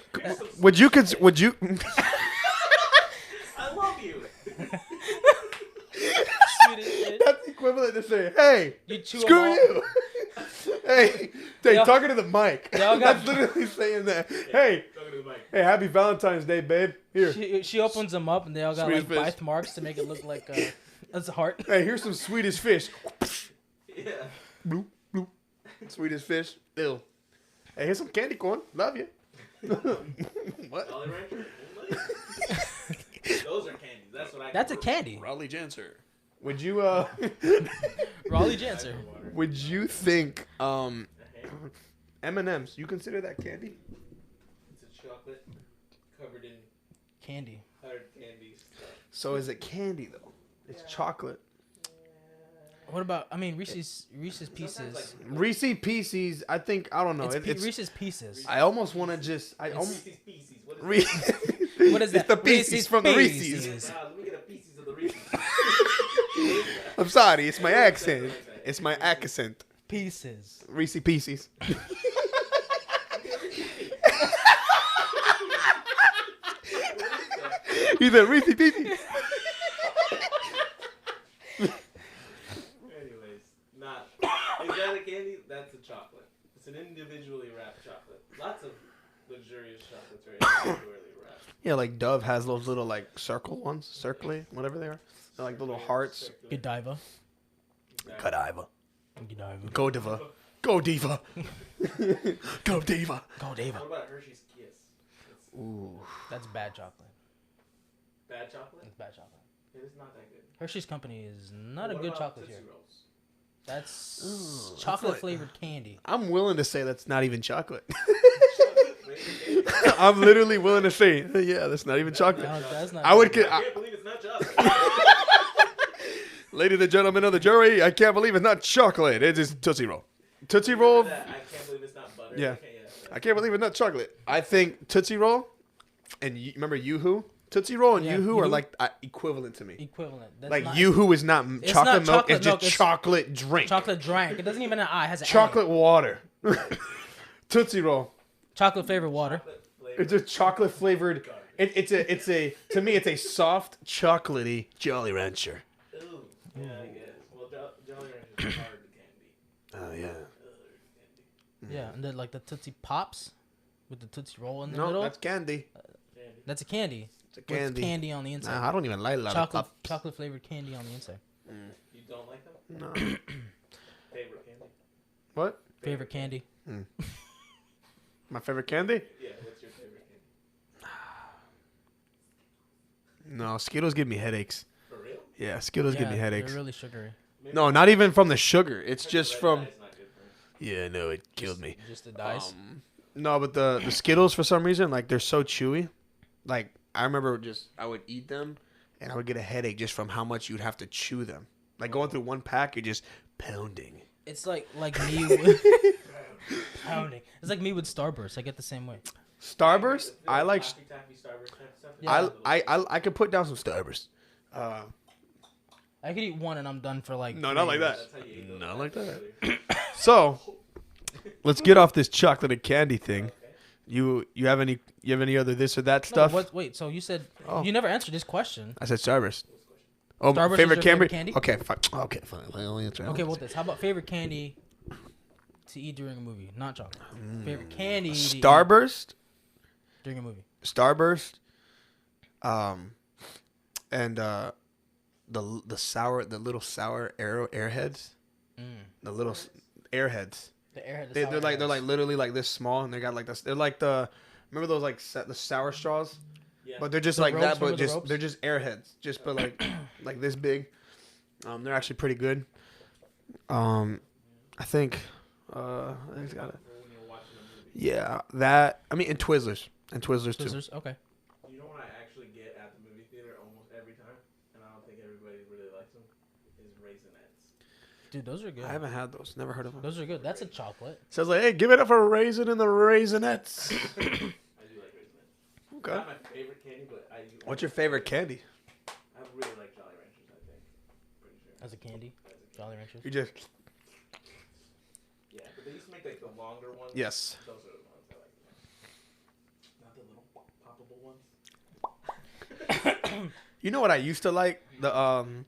would you? I love you. That's equivalent to saying, "Hey, You chew 'em screw all. you." Hey, Yeah. talking to the mic. They all got- That's literally saying that. Hey, Talking to the mic. hey, happy Valentine's Day, babe. Here. She opens them up and they all got Swedish like fish. birthmarks to make it look like a heart. Hey, here's some Swedish fish. Yeah. Bloop, bloop. Swedish fish. Ew. Hey, here's some candy corn. Love you. What? Jolly Rancher. Those are candies. That's what I. That's a candy. Raleigh Janser. Would you Raleigh Janser. would you think M&M's, you consider that candy? It's a chocolate covered in Candy. hard candy stuff. So is it candy though? It's chocolate. What about? I mean, Reese's Pieces. Sometimes, like, Reese's Pieces, I think I don't know. It's Reese's Pieces. I almost want to just Reese's Pieces. What is What is It's that? the Pieces from the Pieces. Reese's. that? Let me get a Pieces of the Reese's. I'm sorry, it's my accent. It's my accent. Pieces. Reese's Pieces. Either Reese's Pieces. Anyways, not. Is that a candy? That's a chocolate. It's an individually wrapped chocolate. Lots of luxurious chocolates are individually wrapped. Yeah, like Dove has those little like circle ones, circly, whatever they are. They're like little hearts. Godiva. Godiva. Godiva. Go Diva. Go Diva. Go Diva. Godiva. What about Hershey's Kiss? It's Ooh. That's bad chocolate. bad chocolate? That's bad chocolate. It is not that good. Hershey's Company is not What a good about chocolate Tootsie here. Rolls? That's Ooh, chocolate that's flavored candy. I'm willing to say that's not even chocolate. Chocolate? I'm literally willing to say, yeah, that's not even chocolate. No, that's not. I would. I can't believe it's not chocolate. Ladies and gentlemen of the jury, I can't believe it's not chocolate. It is Tootsie Roll. Tootsie Roll. I can't believe it's not butter. Yeah. Okay, I can't believe it's not chocolate. I think Tootsie Roll and remember Yoo-Hoo? Tootsie Roll and Yeah, Yoo-Hoo are Yoo-Hoo. like equivalent to me. Equivalent. That's Like not, Yoo-Hoo is not It's chocolate not milk. chocolate It's just milk, it's chocolate drink. chocolate drink. It doesn't even have an I. It has an Chocolate water. Tootsie Roll. A. Chocolate flavored water. Chocolate flavor. It's just chocolate flavored. It's a to me it's a soft chocolatey Jolly Rancher. Ooh. Yeah, I guess. Well, Jolly Ranchers are hard candy. Oh yeah. Candy. Yeah, and then like the Tootsie Pops with the Tootsie Roll in the No, middle. that's candy. Candy. That's a candy. It's a With candy. candy on the inside. Nah, I don't even like chocolate lollipops. chocolate flavored candy on the inside. You don't like them? No. Favorite candy? What? Favorite candy. My favorite candy? Yeah, what's your favorite candy? No, Skittles give me headaches. For real? Yeah, Skittles give me headaches. They're really sugary. Maybe No, not even from the sugar. It's just red from. dye is not good for me. Yeah, no, it killed me. Just the dice. No, but the Skittles for some reason, like they're so chewy. Like I remember I would eat them, and I would get a headache just from how much you'd have to chew them. Like going through one pack, you're just pounding. It's like me with pounding. It's like me with Starburst. I get the same way. Starburst, Is it I like. Laffy Taffy Starburst type stuff? Yeah. I could put down some Starburst. I could eat one and I'm done for like. No, 3 not like years. that. That's how you eat those. Not like that. Actually. So, let's get off this chocolate and candy thing. Okay. You have any other this or that No, stuff? wait, so you said Oh. you never answered this question. I said Starburst. Oh, Starburst is favorite your candy? favorite candy? Okay, fine. Okay, fine. I'll answer. Okay, well this. How about favorite candy to eat during a movie? Not chocolate. Favorite candy to eat Starburst, during a movie. Starburst, and the little sour airheads, the little airheads. The airhead. They're like literally like this small, and they got like this. They're like remember those like the sour straws, Yeah. but they're just The like ropes, that, but remember the just ropes? they're just airheads, just but like this big. They're actually pretty good. I think I just got it. When you're watching a movie. Yeah, that I mean, and Twizzlers too. Twizzlers. Okay. You know what I actually get at the movie theater almost every time, and I don't think everybody really likes them, is Raisinets. Dude, those are good. I haven't had those. Never heard of them. Those are good. That's a chocolate. Sounds like, hey, give it up for Raisin and the Raisinets. I do like Raisinets. Okay. Not my favorite candy, but I. What's your favorite candy? I really like Jolly Ranchers. I think. Pretty sure. As a candy. As a kid. Jolly Ranchers. You just Yeah, but they used to make like the longer ones. yes. Those are the ones I like the most. Not the little poppable ones. You know what I used to like? The Candy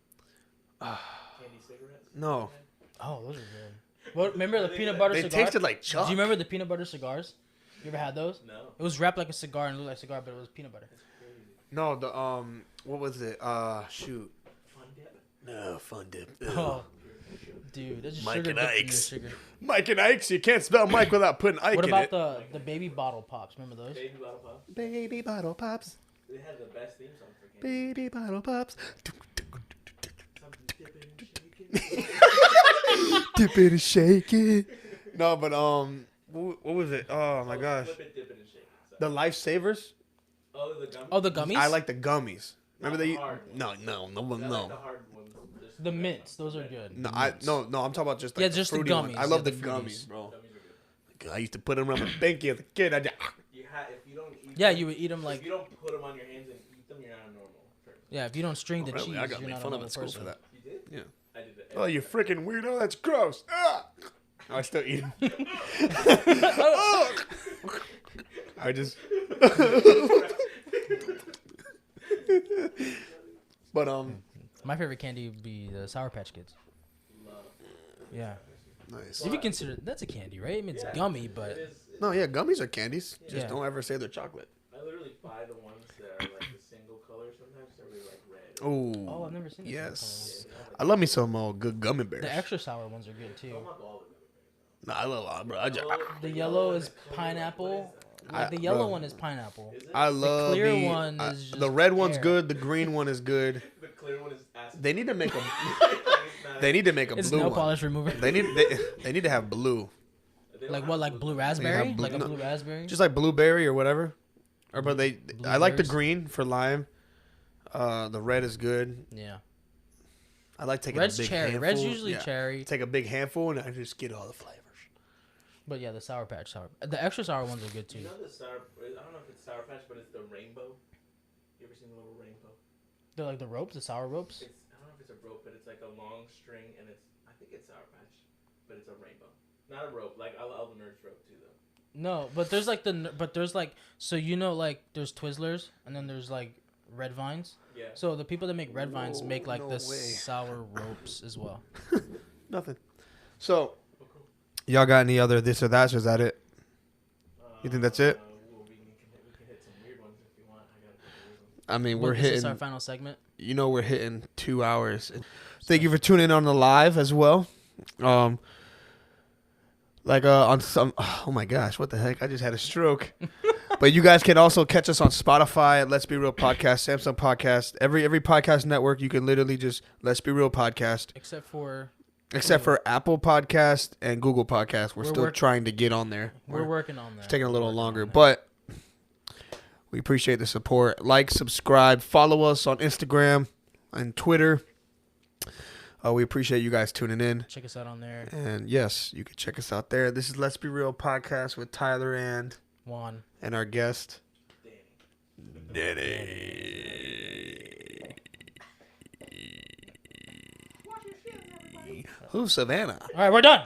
cigarettes. no, Oh, those are good. What? Remember the peanut butter they cigar? tasted like Do chalk. you remember the peanut butter cigars? You ever had those? No. It was wrapped like a cigar and looked like a cigar, but it was peanut butter. That's crazy. No, the what was it? Shoot. Fun dip. No, Fun Dip. Oh, dude, that's just Mike sugar and dipped in your Ike's. sugar. Mike and Ike's. You can't spell Mike without putting Ike What in about it. the baby bottle pops? Remember those? Baby bottle pops. Baby bottle pops. They had the best theme song for candy. Baby bottle pops. Something dipping and shaking. Dip it and shake it. No, but what was it? Oh my gosh. Flip it, dip it, and shake it. The Lifesavers. Oh, the gummies. Oh, the gummies? I like the gummies. Remember Not they? the hard No, ones. no, no, I like the no. hard ones. Just the mints. Those are good. No, The I mints. no. I'm talking about just like Yeah, the just the fruity ones. gummies. I love Yeah, the the gummies, fruities. bro. Gummies are good. I used to put them on my binky as a kid. If you don't eat Yeah, them, you would eat them if like. you don't put them on your hands and eat them, you're not a normal person. Yeah, if you don't string the Really? cheese, I got you're made not a fun of normal at school person. for that. You did? Yeah. I did that. Oh, you freaking weirdo! That's gross. Ah! I still eat them. I just. But My favorite candy would be the Sour Patch Kids. Love. Yeah. nice. If you consider that's a candy, right? I mean, it's gummy, but It is. No, yeah, gummies are candies. Just Yeah. don't ever say they're chocolate. I literally buy the ones that are like the single color sometimes. They're really like red. Oh, oh, I've never seen. yes. I love me some good gummy bears. The extra sour ones are good I too. don't like all of them. Nah, I love, bro. The yellow is pineapple. Like the yellow bro. one is pineapple. I love clear me- one I- is just the red one's air. good. The green one is good. The clear one is acid. They need to make a. They need to make a It's blue nail one. polish remover. They need to have blue, They don't Like have what? Like blue raspberry? blue- Like a no. blue raspberry? just like blueberry or whatever. Or but they, I like the Blueberries? green for lime. The red is good. Yeah. I like taking Red's a big cherry. handful. Red's usually Yeah. cherry. Take a big handful and I just get all the flavors. But yeah, the Sour Patch sour. The extra sour ones are good too. You know the sour? I don't know if it's Sour Patch, but it's the rainbow. You ever seen the little rainbow? They're like the ropes, the sour ropes. It's I don't know if it's a rope, but it's like a long string, and it's I think it's Sour Patch, but it's a rainbow, not a rope. Like I love the Nerds rope too, though. No, but there's like so like there's Twizzlers and then there's like Red Vines. Yeah. So the people that make Red Vines make like no the way. sour ropes as well. Nothing. So, Oh, cool. y'all got any other this or that? Or is that it? You think that's it? Well, we can hit some weird ones if you want. I got a couple weird ones. I mean, But we're is this our hitting. final segment? You know, we're hitting 2 hours. Thank you for tuning in on the live as well. On some. Oh my gosh, what the heck? I just had a stroke. But you guys can also catch us on Spotify at Let's Be Real Podcast, Samsung Podcast, every podcast network. You can literally just Let's Be Real Podcast, Except for except for Apple Podcast and Google Podcast. We're We're still work- trying to get on there. we're working on that. It's taking a little We're working longer, on that. but we appreciate the support. Like, subscribe, follow us on Instagram and Twitter. We appreciate you guys tuning in. check us out on there. And yes, you can check us out there. This is Let's Be Real Podcast with Tyler and Juan. our guest, Danny. Denny. Who's Savannah? All right, we're done.